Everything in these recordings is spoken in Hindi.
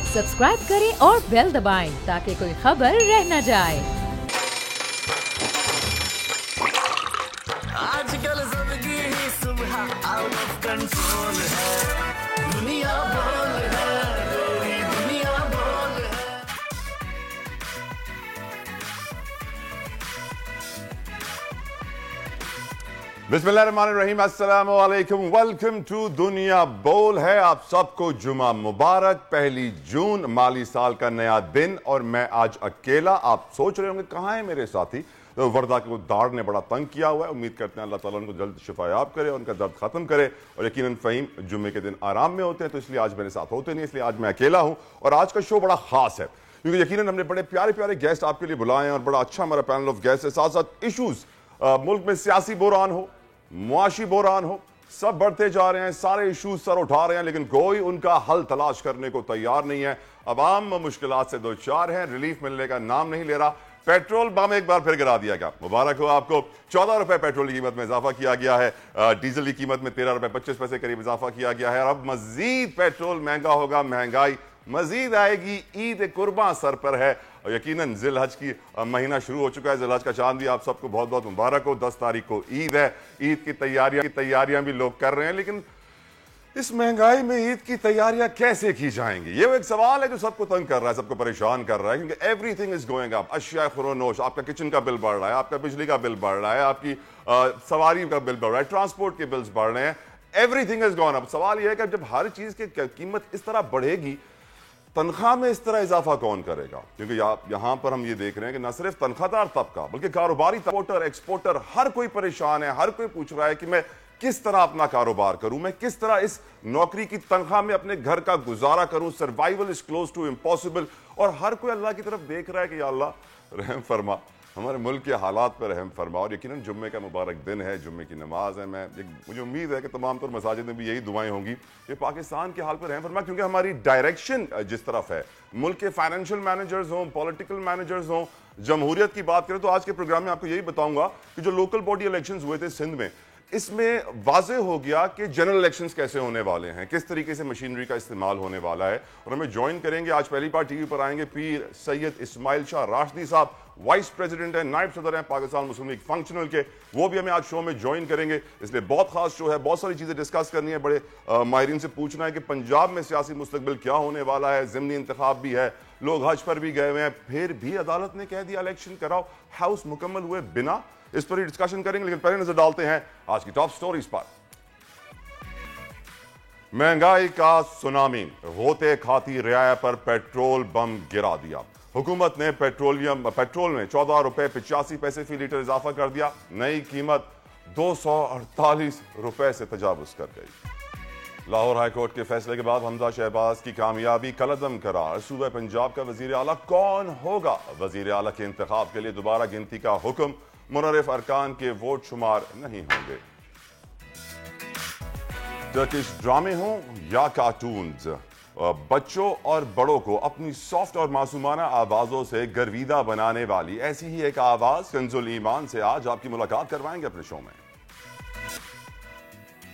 सब्सक्राइब करें और बेल दबाएं ताकि कोई खबर रह न जाए। आजकल जिंदगी ही सुबह आउट ऑफ कंट्रोल है, दुनिया बोल है, तेरी दुनिया बोल है। बिस्मिल्लाहिर्रहमानिर्रहीम, अस्सलामु अलैकुम, वेलकम टू दुनिया बोल है। आप सबको जुमा मुबारक। 1 जून माली साल का नया दिन और मैं आज अकेला। आप सोच रहे होंगे कहाँ है मेरे साथी। तो वर्दा को दाढ़ ने बड़ा तंग किया हुआ है। उम्मीद करते हैं अल्लाह ताला उनको जल्द शिफायाब करे, उनका दर्द खत्म करे। और यकीनन फ़हीम जुम्मे के दिन आराम में होते हैं, तो इसलिए आज मेरे साथ होते नहीं, इसलिए आज मैं अकेला हूँ। और आज का शो बड़ा खास है क्योंकि यकीनन हमने बड़े प्यारे प्यारे गेस्ट आपके लिए बुलाए हैं और बड़ा अच्छा हमारा पैनल ऑफ गेस्ट है। साथ साथ इशूज, मुल्क में सियासी बुरान हो, मुआशी बुरान हो, सब बढ़ते जा रहे हैं, सारे इशूज सर उठा रहे हैं, लेकिन कोई उनका हल तलाश करने को तैयार नहीं है। अवाम मुश्किलात से दो चार हैं, रिलीफ मिलने का नाम नहीं ले रहा। पेट्रोल बम एक बार फिर गिरा दिया गया। मुबारक हो आपको। 14 रुपए पेट्रोल की कीमत में इजाफा किया गया है। डीजल की कीमत में 13 रुपए 25 पैसे करीब इजाफा किया गया है। और अब मजीद पेट्रोल महंगा होगा, महंगाई मजीद आएगी। ईद कुर्बान सर पर है और यकीनन जिलहज की महीना शुरू हो चुका है। जिलहज का चांद भी आप सबको बहुत बहुत मुबारक हो। 10 तारीख को ईद है। ईद की तैयारियां भी लोग कर रहे हैं, लेकिन इस महंगाई में ईद की तैयारियां कैसे की जाएंगी, ये एक सवाल है जो सबको तंग कर रहा है, सबको परेशान कर रहा है। क्योंकि एवरीथिंग इज गोइंग अप। अशिया खुरोनोश, आपका किचन का बिल बढ़ रहा है, आपका बिजली का बिल बढ़ रहा है, आपकी सवारी का बिल बढ़ रहा है, ट्रांसपोर्ट के बिल्स बढ़ रहे हैं। Everything is gone up. सवाल यह है कि जब हर चीज की कीमत इस तरह बढ़ेगी, तनख्वाह में इस तरह इजाफा कौन करेगा? क्योंकि यहां पर हम ये देख रहे हैं कि न सिर्फ तनख्वाहदार तबका बल्कि कारोबारी, इंपोर्टर एक्सपोर्टर, हर कोई परेशान है। हर कोई पूछ रहा है कि मैं किस तरह अपना कारोबार करूं, मैं किस तरह इस नौकरी की तनख्वाह में अपने घर का गुजारा करूं। Survival is close to impossible. और हर कोई अल्लाह की तरफ देख रहा है कि या अल्लाह रहम फरमा, हमारे मुल्क के हालात पर रहम फरमा। और यकीनन जुम्मे का मुबारक दिन है, जुम्मे की नमाज है। मुझे उम्मीद है कि तमाम तौर मसाजिद में भी यही दुआएं होंगी कि पाकिस्तान के हाल पर रहम फरमा, क्योंकि हमारी डायरेक्शन जिस तरफ है, मुल्क के फाइनेंशियल मैनेजर्स हों, पॉलिटिकल मैनेजर्स हों, जमहूरियत की बात करें, तो आज के प्रोग्राम में आपको यही बताऊंगा कि जो लोकल बॉडी इलेक्शंस हुए थे सिंध में, इसमें वाजे हो गया कि जनरल इलेक्शंस कैसे होने वाले हैं, किस तरीके से मशीनरी का इस्तेमाल होने वाला है। और हमें ज्वाइन करेंगे आज पहली बार टीवी पर आएंगे पीर सैयद इस्माइल शाह राशदी साहब, वाइस प्रेसिडेंट है, नायब सदर हैं पाकिस्तान मुस्लिम लीग फंक्शनल के। वो भी हमें आज शो में ज्वाइन करेंगे। इसलिए बहुत खास शो है, बहुत सारी चीजें डिस्कस करनी है। बड़े माहिरीन से पूछना है कि पंजाब में सियासी मुस्तकबिल क्या होने वाला है। ज़िमनी इंतखाब भी है, लोग हज पर भी गए हुए हैं, फिर भी अदालत ने कह दिया इलेक्शन कराओ, हाउस मुकम्मल हुए बिना। इस पर ही डिस्कशन करेंगे, लेकिन पहले नजर डालते हैं आज की टॉप स्टोरीज पर। महंगाई का सुनामी, होते खाती रियाया पर पेट्रोल बम गिरा दिया। हुकूमत ने पेट्रोल में 14 रुपए 85 पैसे फी लीटर इजाफा कर दिया। नई कीमत 248 रुपए से तजावुज कर गई। लाहौर हाईकोर्ट के फैसले के बाद हमजा शहबाज की कामयाबी कलअदम करार। सूबे पंजाब का वजीर आला कौन होगा? वजीर आला के इंतखाब के लिए दोबारा गिनती का हुक्म। मुनर्रिफ अरकान के वोट शुमार नहीं होंगे। टर्किश ड्रामे हों या कार्टून्स, बच्चों और बड़ों को अपनी सॉफ्ट और मासूमाना आवाजों से गर्विदा बनाने वाली ऐसी ही एक आवाज कंजुल ईमान से आज आपकी मुलाकात करवाएंगे अपने शो में।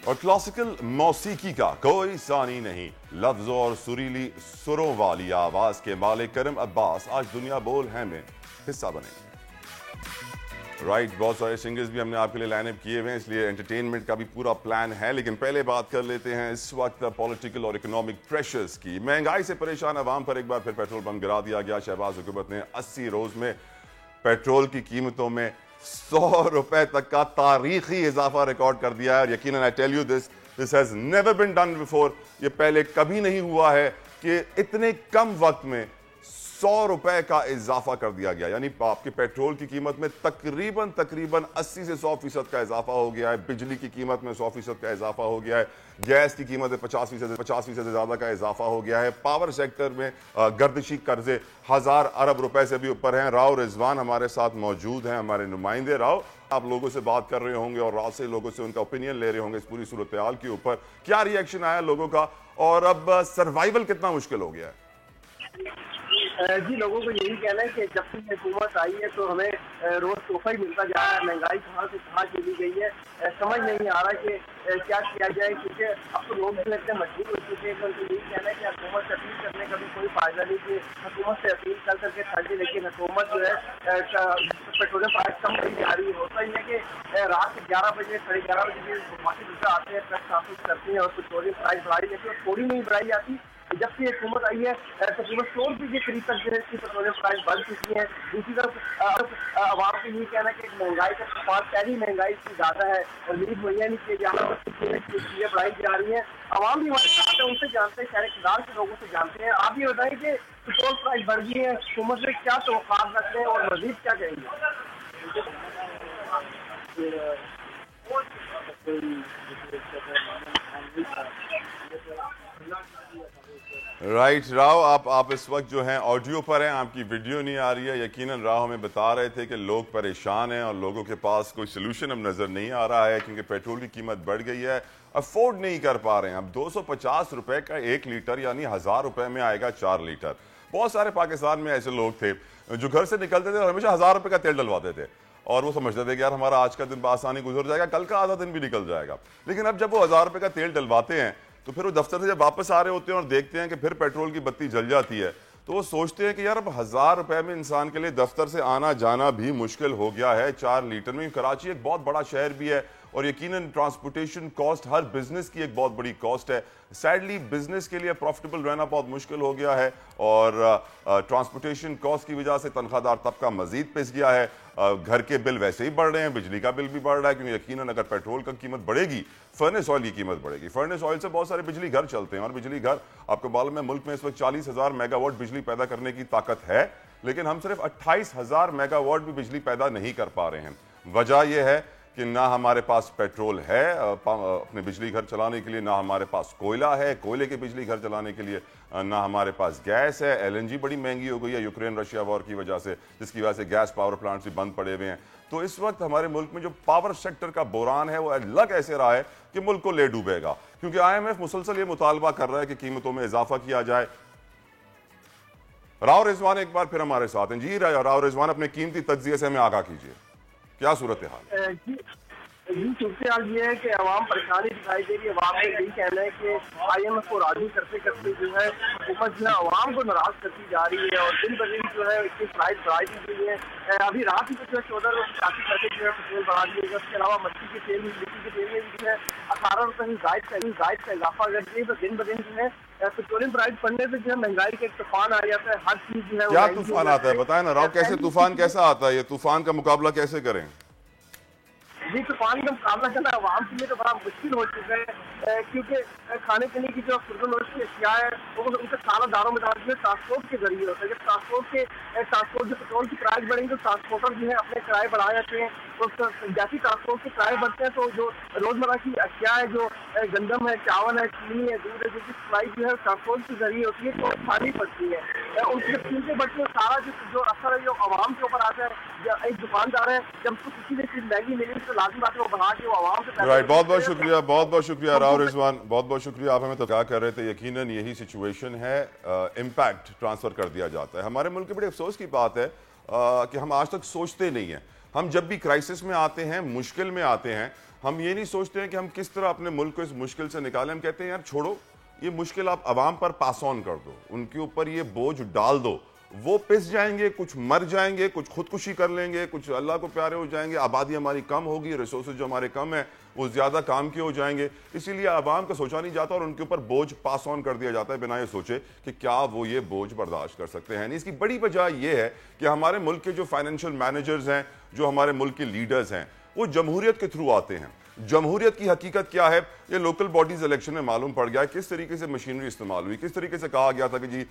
और क्लासिकल मौसीकी का कोई सानी नहीं, लफ्जों और सुरीली सुरों वाली आवाज के मालिक करम अब्बास आज दुनिया बोल है में हिस्सा बनेंगे। बहुत सारे सिंगर्स भी हमने आपके लिए लाइनअप किए हुए हैं, इसलिए एंटरटेनमेंट का भी पूरा प्लान है। लेकिन पहले बात कर लेते हैं इस वक्त पॉलिटिकल और इकोनॉमिक प्रेशर्स की। महंगाई से परेशान अवाम पर एक बार फिर पेट्रोल बम गिरा दिया गया। शहबाज हुकूमत ने 80 रोज में पेट्रोल की कीमतों में 100 रुपए तक का तारीखी इजाफा रिकॉर्ड कर दिया है। और यकीनन I tell you this has never been done before. ये पहले कभी नहीं हुआ है कि इतने कम वक्त में 100 रुपए का इजाफा कर दिया गया। यानी आपके पेट्रोल की कीमत में तकरीबन 80 से 100% का इजाफा हो गया है। बिजली की कीमत में 100% का इजाफा हो गया है। गैस की कीमत में 50% से ज्यादा का इजाफा हो गया है। पावर सेक्टर में गर्दिशी कर्जे 1000 अरब रुपए से भी ऊपर हैं। राव रिजवान हमारे साथ मौजूद हैं, हमारे नुमाइंदे। राव, आप लोगों से बात कर रहे होंगे और रात से लोगों से उनका ओपिनियन ले रहे होंगे इस पूरी सूरत हाल के ऊपर। क्या रिएक्शन आया लोगों का और अब सर्वाइवल कितना मुश्किल हो गया है? जी, लोगों को यही कहना है कि जब से हुकूमत आई है तो हमें रोज तोहफा ही मिलता जा रहा है। महंगाई कहाँ से कहाँ चली गई है, समझ नहीं आ रहा कि क्या किया जाए, क्योंकि अब तो लोग भी लगते हैं मजबूर हो चुके हैं। तो उनको यही कहना है कि हुकूमत से अपील करने का भी कोई फायदा नहीं कि हुकूमत से अपील कर करके खरीदे, लेकिन हुकूमत जो है पेट्रोलियम प्राइस कम नहीं जा रही है। होता ही है कि रात 11 बजे 11:30 बजे बाकी दूसरा आते हैं, ट्रक ट्रांसपोर्ट करते हैं और पेट्रोलियम प्राइस बढ़ाई, लेकिन थोड़ी नहीं बढ़ाई जाती। जब से हुकूमत आई है तकरीबन 100 रुपये के करीब तक जो है इसकी पेट्रोलियम प्राइस बढ़ चुकी है। दूसरी तरफ आवाम को ये कहना है कि महंगाई का तूफान, पहली महंगाई इतनी ज़्यादा है और रिलीफ मुहैया नहीं किए जा रहा, चीज़ें बढ़ाई जा रही हैं। आवाम भी हमारे साथ है, उनसे जानते हैं, शहर इक़्तिदार के लोगों से जानते हैं। आप ये बताएं कि पेट्रोल प्राइस बढ़ गई है, हुकूमत से क्या तवक्कुआत रखते हैं और मज़ीद क्या कहेंगे? राइट राव, आप इस वक्त जो हैं ऑडियो पर हैं, आपकी वीडियो नहीं आ रही है। यकीनन राव हमें बता रहे थे कि लोग परेशान हैं और लोगों के पास कोई सोल्यूशन अब नज़र नहीं आ रहा है क्योंकि पेट्रोल की कीमत बढ़ गई है, अफोर्ड नहीं कर पा रहे हैं। अब 250 रुपए का 1 लीटर यानी 1000 रुपए में आएगा 4 लीटर। बहुत सारे पाकिस्तान में ऐसे लोग थे जो घर से निकलते थे और हमेशा 1000 रुपए का तेल डलवाते थे और वो समझते थे कि यार हमारा आज का दिन आसानी गुजर जाएगा, कल का आधा दिन भी निकल जाएगा। लेकिन अब जब वो 1000 रुपए का तेल डलवाते हैं तो फिर वो दफ्तर से जब वापस आ रहे होते हैं और देखते हैं कि फिर पेट्रोल की बत्ती जल जाती है तो वो सोचते हैं कि यार अब 1000 रुपए में इंसान के लिए दफ्तर से आना जाना भी मुश्किल हो गया है 4 लीटर में। कराची एक बहुत बड़ा शहर भी है और यकीनन ट्रांसपोर्टेशन कॉस्ट हर बिजनेस की एक बहुत बड़ी कॉस्ट है। सैडली बिजनेस के लिए प्रॉफिटेबल रहना बहुत मुश्किल हो गया है और ट्रांसपोर्टेशन कॉस्ट की वजह से तनख्वाहदार तबका मजीद पिस गया है। घर के बिल वैसे ही बढ़ रहे हैं, बिजली का बिल भी बढ़ रहा है क्योंकि यकीनन अगर पेट्रोल की कीमत बढ़ेगी फर्नेस ऑयल की कीमत बढ़ेगी। फर्नेस ऑयल से बहुत सारे बिजली घर चलते हैं और बिजली घर आपको मालूम है मुल्क में इस वक्त 40,000 मेगावाट बिजली पैदा करने की ताकत है, लेकिन हम सिर्फ 28,000 मेगावाट भी बिजली पैदा नहीं कर पा रहे हैं। वजह यह है कि ना हमारे पास पेट्रोल है अपने बिजली घर चलाने के लिए, ना हमारे पास कोयला है कोयले के बिजली घर चलाने के लिए, ना हमारे पास गैस है। LNG बड़ी महंगी हो गई है यूक्रेन रशिया वॉर की वजह से, जिसकी वजह से गैस पावर प्लांट्स भी बंद पड़े हुए हैं। तो इस वक्त हमारे मुल्क में जो पावर सेक्टर का बुरान है वो लग ऐसे रहा है कि मुल्क को ले डूबेगा क्योंकि IMF मुसलसल ये मुतालबा कर रहा है कि कीमतों में इजाफा किया जाए। राव रिजवान एक बार फिर हमारे साथ हैं। जी राव रिजवान, अपने कीमती तज्जिए से हमें आगाह कीजिए, क्या सूरत हाल? जी सूरत हाल ये है कि आवाम परेशानी दिखाई दे रही है। आवाम का यही कहना है कि IMF को राजी करते करते जो है हुकूमत जो है आवाम को नाराज करती जा रही है और दिन ब दिन जो है इसकी प्राइस बढ़ाई दी गई है। अभी रात ही जो है 14 रुपये काफी करके जो है पेट्रोल बढ़ा दिए गए। उसके अलावा मच्छी के तेल मिट्टी के तेल में भी जो है 18 रुपये जायद का इजाफा अगर तो दिन ब दिन जो है पेट्रोलियम प्राइस बढ़ने से जो है महंगाई का एक तूफान आ जाता है। हर चीज जो है क्या तूफान आता है बताए ना राव, कैसे तूफान कैसा आता है? ये तूफान का मुकाबला कैसे करें? जी तूफान का मुकाबला करना आवाम के लिए तो बड़ा मुश्किल हो चुका है क्योंकि खाने पीने की जो खुर्दनोश की अशिया है वो उनका सारा दारों मदार जो है ट्रांसपोर्ट के जरिए होता है। जब ट्रांसपोर्ट जो पेट्रोल की किराए बढ़ेंगे तो ट्रांसपोर्टर जो है अपने किराए बढ़ा जाते हैं। तो जैसे ट्रांसपोर्ट के किराए बढ़ते हैं तो जो रोजमर्रा की अशिया है, जो गंदम है, चावल है, चीनी है, दूध है, जिसकी सप्लाई जो है ट्रांसपोर्ट के जरिए होती है तो खानी पड़ती है। उनकी जब कीमतें बढ़ती है सारा जो असर है जो आवाम के ऊपर आता है। एक दुकानदार है जब उसको किसी ने चीज महंगी मिली तो लाजमी बात है वो बढ़ा के वो आवाम से। राइट, बहुत बहुत शुक्रिया राव रिजवान, बहुत बहुत शुक्रिया। आप हमें तो क्या कर रहे थे, यकीनन यही सिचुएशन है, इम्पैक्ट ट्रांसफर कर दिया जाता है। हमारे मुल्क की बड़ी अफसोस की बात है कि हम आज तक सोचते नहीं हैं। हम जब भी क्राइसिस में आते हैं, मुश्किल में आते हैं, हम ये नहीं सोचते हैं कि हम किस तरह अपने मुल्क को इस मुश्किल से निकालें। हम कहते हैं यार छोड़ो ये मुश्किल, आप आवाम पर पास ऑन कर दो, उनके ऊपर ये बोझ डाल दो, वो पिस जाएंगे, कुछ मर जाएंगे, कुछ खुदकुशी कर लेंगे, कुछ अल्लाह को प्यारे हो जाएंगे, आबादी हमारी कम होगी, रिसोर्सेज जो हमारे कम है वो ज्यादा काम के हो जाएंगे। इसीलिए आवाम का सोचा नहीं जाता और उनके ऊपर बोझ पास ऑन कर दिया जाता है बिना ये सोचे कि क्या वो ये बोझ बर्दाश्त कर सकते हैं। इसकी बड़ी वजह यह है कि हमारे मुल्क के जो फाइनेंशियल मैनेजर्स हैं, जो हमारे मुल्क के लीडर्स हैं, वो जमहूरियत के थ्रू आते हैं। जमहूरियत की हकीकत क्या है ये लोकल बॉडीज इलेक्शन में मालूम पड़ गया है। किस तरीके से मशीनरी इस्तेमाल हुई, किस तरीके से कहा गया था कि जी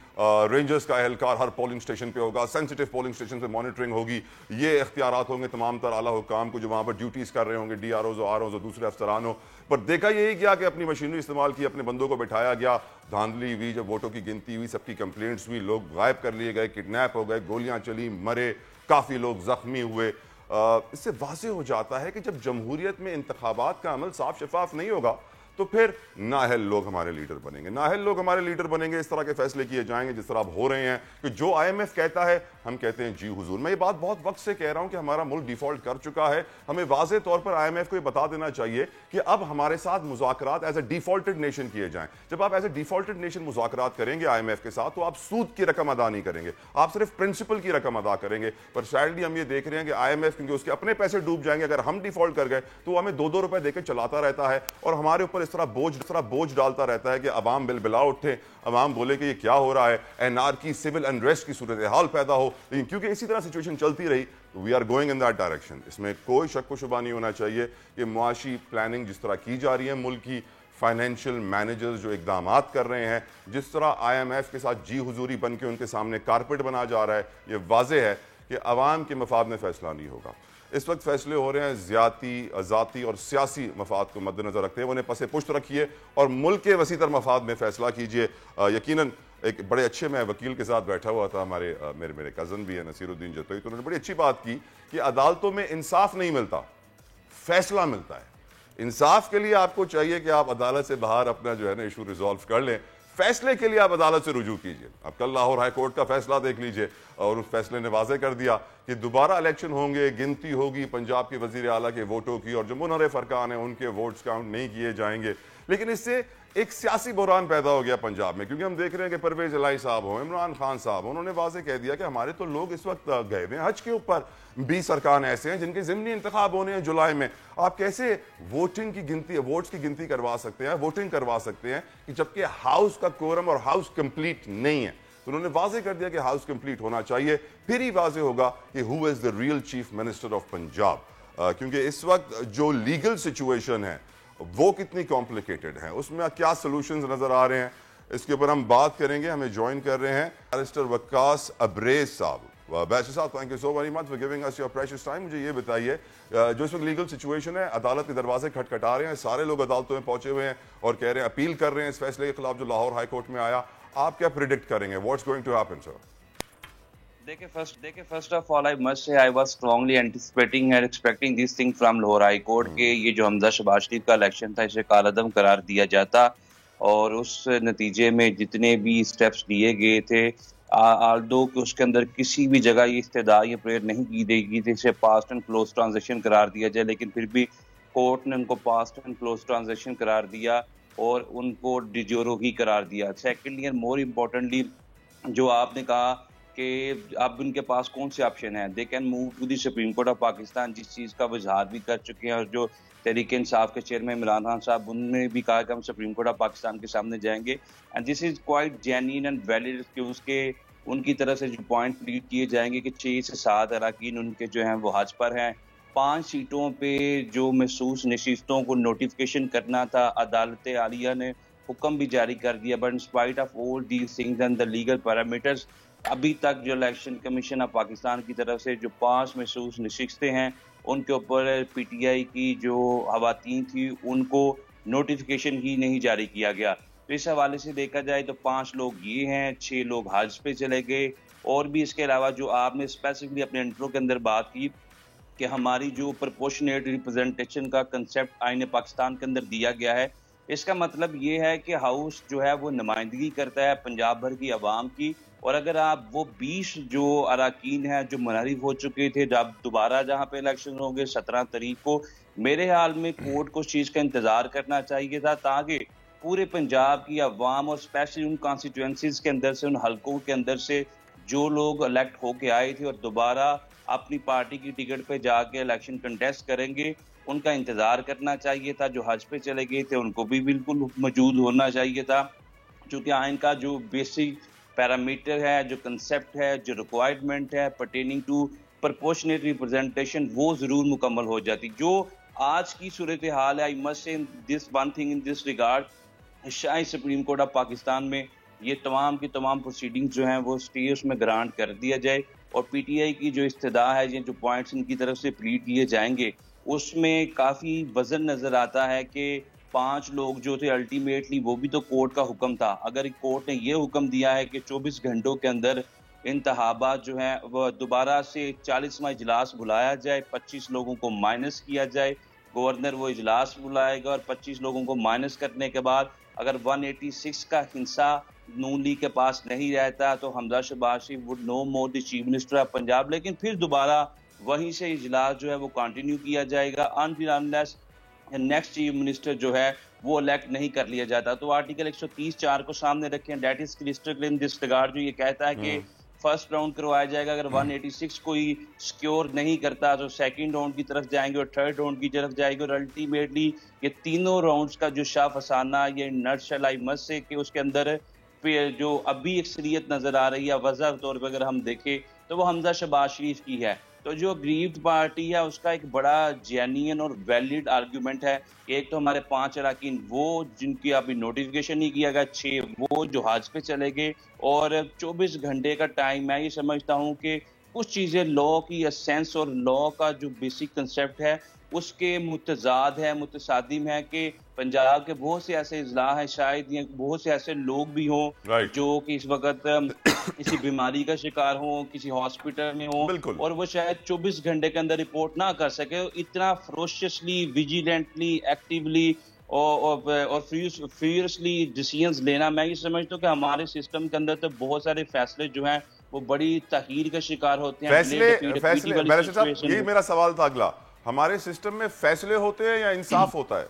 रेंजर्स का एहलकार हर पोलिंग स्टेशन पे होगा, सेंसिटिव पोलिंग स्टेशन पे मॉनिटरिंग होगी, ये इख्तियारात होंगे तमाम तर आला हुकाम को जो वहां पर ड्यूटीज कर रहे होंगे, DROs और ROs और दूसरे अफसरान हो। पर देखा यही गया कि अपनी मशीनरी इस्तेमाल की, अपने बंदों को बिठाया गया, धांधली हुई, जब वोटों की गिनती हुई सबकी कंप्लेंट्स हुई, लोग गायब कर लिए गए, किडनैप हो गए, गोलियां चली, मरे, काफी लोग जख्मी हुए। इससे वाज़ेह हो जाता है कि जब जमहूरियत में इंतखाबात का अमल साफ शफाफ नहीं होगा तो फिर नाअहल लोग हमारे लीडर बनेंगे, नाअहल लोग हमारे लीडर बनेंगे। इस तरह के फैसले किए जाएंगे जिस तरह अब हो रहे हैं कि जो IMF कहता है हम कहते हैं जी हुजूर। मैं ये बात बहुत वक्त से कह रहा हूं कि हमारा मुल्क डिफॉल्ट कर चुका है। हमें वाज़े तौर पर IMF को ये बता देना चाहिए कि अब हमारे साथ मुज़ाकरात एज ए डिफॉल्टेड नेशन किए जाएं। जब आप एज ए डिफॉल्टेड नेशन मुज़ाकरात करेंगे IMF के साथ, तो आप सूद की रकम अदा नहीं करेंगे, आप सिर्फ प्रिंसिपल की रकम अदा करेंगे। पर सैडली हम ये देख रहे हैं कि IMF, क्योंकि उसके अपने पैसे डूब जाएंगे अगर हम डिफॉल्ट कर गए, तो वो हमें 2-2 रुपए देकर चलाता रहता है और हमारे ऊपर इस तरह बोझ डालता रहता है कि अवाम बिलबिला उठे, अवाम बोले कि ये क्या हो रहा है, एनआरकी, सिविल अनरेस्ट की सूरत हाल पैदा हो। लेकिन क्योंकि इसी तरह सिचुएशन चलती रही, we are going in that direction. इसमें कोई शक व शुबा नहीं होना चाहिए कि मुआशी प्लानिंग जिस तरह की जा रही है, मुल्क की फाइनेंशियल मैनेजर्स जो इकदाम कर रहे हैं, जिस तरह IMF के साथ जी हुजूरी बन के उनके सामने कारपेट बना जा रहा है, ये वाजे है कि अवाम के मफाद में फैसला नहीं होगा। इस वक्त फैसले हो रहे हैं ज़ाती और सियासी मफाद को मद्देनजर रखते हैं, उन्हें पसे पुश्त रखिए और मुल्क के वसीतर मफाद में फैसला कीजिए। यकीनन एक बड़े अच्छे, मैं वकील के साथ बैठा हुआ था, मेरे कज़न भी है नसीरुद्दीन जतोई, तो उन्होंने बड़ी अच्छी बात की कि अदालतों में इंसाफ नहीं मिलता, फैसला मिलता है। इंसाफ के लिए आपको चाहिए कि आप अदालत से बाहर अपना जो है ना इशू रिजॉल्व कर लें, फैसले के लिए आप अदालत से रुजू कीजिए। अब कल लाहौर हाई कोर्ट का फैसला देख लीजिए और उस फैसले ने वाजे कर दिया कि दोबारा इलेक्शन होंगे, गिनती होगी पंजाब के वजीर आला के वोटों की और जो मुनहरिफ अरकान हैं उनके वोट्स काउंट नहीं किए जाएंगे। लेकिन इससे एक सियासी बहरान पैदा हो गया पंजाब में, क्योंकि हम देख रहे हैं कि परवेज इलाही साहब हो, इमरान खान साहब, उन्होंने वाजे कह दिया कि हमारे तो लोग इस वक्त गए हुए हैं हज के ऊपर, 20 अरकान ऐसे हैं जिनके ज़िमनी इंतखाब होने हैं जुलाई में। आप कैसे वोटिंग की गिनती, वोट्स की गिनती करवा सकते हैं, वोटिंग करवा सकते हैं कि जबकि हाउस का कोरम और हाउस कंप्लीट नहीं है। तो उन्होंने वाजे कर दिया कि हाउस कंप्लीट होना चाहिए, फिर ही वाजे होगा कि who is the real chief minister of Punjab. क्योंकि इस वक्त जो लीगल सिचुएशन है वो कितनी कॉम्प्लिकेटेड है, उसमें क्या सॉल्यूशंस नजर आ रहे हैं, इसके ऊपर हम बात करेंगे। हमें ज्वाइन कर रहे हैं बैरिस्टर वक्कास अब्रेज साहब। बैरिस्टर साहब, thank you so very much for giving us your precious time. मुझे ये बताइए, जो इस वक्त लीगल सिचुएशन है, अदालत के दरवाजे खटखटा रहे हैं, सारे लोग अदालतों में पहुंचे हुए हैं और कह रहे हैं, अपील कर रहे हैं इस फैसले के खिलाफ जो लाहौर हाई कोर्ट में आया। आप क्या प्रिडिक्ट करेंगे, what's going to happen sir? First of all, I must say I was strongly anticipating and expecting this thing from Lahore High Court के ये जो हमजा शहबाज शरीफ का इलेक्शन था इसे कालादम करार दिया जाता और उस नतीजे में जितने भी स्टेप्स लिए गए थे, आल्दो कि उसके अंदर किसी भी जगह ये इस्तदा ये प्रेयर नहीं की गई थी इसे पास्ट एंड क्लोज ट्रांजेक्शन करार दिया जाए, लेकिन फिर भी कोर्ट ने उनको पास्ट एंड क्लोज ट्रांजेक्शन करार दिया और उनको डिजोरो ही करार दिया। सेकेंडली एंड मोर इम्पोर्टेंटली, जो आपने कहा कि अब उनके पास कौन से ऑप्शन है, they can move to the supreme court of Pakistan, जिस चीज़ का वो इजहार भी कर चुके हैं और जो तहरीक इंसाफ के चेयरमैन इमरान खान साहब, उन्होंने भी कहा कि हम सुप्रीम कोर्ट ऑफ पाकिस्तान के सामने जाएंगे and this is quite genuine and valid कि उसके उनकी तरफ से जो पॉइंट प्लीड किए जाएंगे कि 6 से 7 अरकान उनके जो हैं वो हज पर हैं। 5 सीटों पे जो महसूस नशिस्तों को नोटिफिकेशन करना था, अदालत आलिया ने हुक्म भी जारी कर दिया, but in spite of all these things and the legal parameters, अभी तक जो इलेक्शन कमीशन ऑफ पाकिस्तान की तरफ से जो 5 महसूस नशिस्तें हैं उनके ऊपर PTI की जो खवातीन थी उनको नोटिफिकेशन ही नहीं जारी किया गया। तो इस हवाले से देखा जाए तो 5 लोग ये हैं, 6 लोग हज पे चले गए और भी इसके अलावा जो आपने स्पेसिफिकली अपने इंट्रो के अंदर बात की कि हमारी जो प्रोपोर्शनेट रिप्रेजेंटेशन का कंसेप्ट आईन पाकिस्तान के अंदर दिया गया है, इसका मतलब ये है कि हाउस जो है वो नुमाइंदगी करता है पंजाब भर की आवाम की, और अगर आप वो 20 जो अरकान हैं जो मुनहरिफ हो चुके थे, जब दोबारा जहाँ पे इलेक्शन होंगे 17 तारीख को, मेरे हाल में कोर्ट को उस चीज़ का इंतज़ार करना चाहिए था ताकि पूरे पंजाब की आवाम और स्पेशली उन कॉन्स्टिट्यूंसीज के अंदर से, उन हलकों के अंदर से जो लोग इलेक्ट होके आए थे और दोबारा अपनी पार्टी की टिकट पे जाके इलेक्शन कंटेस्ट करेंगे, उनका इंतज़ार करना चाहिए था। जो हज पे चले गए थे उनको भी बिल्कुल मौजूद होना चाहिए था, क्योंकि आइन का जो बेसिक पैरामीटर है, जो कंसेप्ट है, जो रिक्वायरमेंट है पर्टेनिंग टू प्रोपोर्शनेट रिप्रेजेंटेशन, वो ज़रूर मुकम्मल हो जाती। जो आज की सूरत हाल है, आई मस्ट से this one thing in this regard, शायद सुप्रीम कोर्ट ऑफ पाकिस्तान में ये तमाम की तमाम प्रोसीडिंग्स जो हैं वो स्टे उसमें ग्रांट कर दिया जाए और PTI की जो इस्तदा है, जो पॉइंट्स इनकी तरफ से प्लीड किए जाएंगे, उसमें काफ़ी वजन नज़र आता है कि 5 लोग जो थे अल्टीमेटली वो भी तो कोर्ट का हुक्म था। अगर कोर्ट ने ये हुक्म दिया है कि 24 घंटों के अंदर इंतखाबात जो हैं वह दोबारा से 40वां इजलास बुलाया जाए, 25 लोगों को माइनस किया जाए, गवर्नर वो इजलास बुलाएगा और 25 लोगों को माइनस करने के बाद अगर 186 का हिस्सा नून लीग के पास नहीं रहता तो Hamza Shahbaz Sharif would no more the chief minister of Punjab, लेकिन फिर दोबारा वहीं से इजलास जो है वो कंटिन्यू किया जाएगा until unless next chief minister जो है वो इलेक्ट नहीं कर लिया जाता। तो आर्टिकल 130(4) को सामने रखें, that is crystal clean this regard, जो ये कहता है कि फर्स्ट राउंड करवाया जाएगा। अगर 186 कोई सिक्योर नहीं करता तो सेकंड राउंड की तरफ जाएंगे और थर्ड राउंड की तरफ जाएंगे, और अल्टीमेटली ये तीनों राउंड्स का जो शाह फसाना ये नटशेल आई मस्ट से कि उसके अंदर जो अभी अक्सरियत नजर आ रही है वजह तौर पर अगर हम देखें तो वो हमजा शहबाज शरीफ की है। तो जो अग्रीव्ड पार्टी है उसका एक बड़ा जेन्युइन और वैलिड आर्गुमेंट है। एक तो हमारे 5 अरकान वो जिनकी अभी नोटिफिकेशन नहीं किया गया, 6 वो जो हज पे चले गए, और 24 घंटे का टाइम। मैं ये समझता हूँ कि कुछ चीज़ें लॉ की एसेंस और लॉ का जो बेसिक कंसेप्ट है उसके मुतजाद है, मुतसादिम है कि पंजाब के बहुत से ऐसे अजला हैं, शायद ये बहुत से ऐसे लोग भी हों जो कि इस वक्त किसी बीमारी का शिकार हो, किसी हॉस्पिटल में हो, और वो शायद 24 घंटे के अंदर रिपोर्ट ना कर सके। इतना फरोशियसली, विजिलेंटली, एक्टिवली और फ्यूरियसली डिसीजंस लेना, मैं ये समझता हूँ कि हमारे सिस्टम के अंदर तो बहुत सारे फैसले जो हैं वो बड़ी तहीर का शिकार होते हैं। फैसले ये मेरा सवाल था अगला, हमारे सिस्टम में फैसले होते हैं या इंसाफ होता है?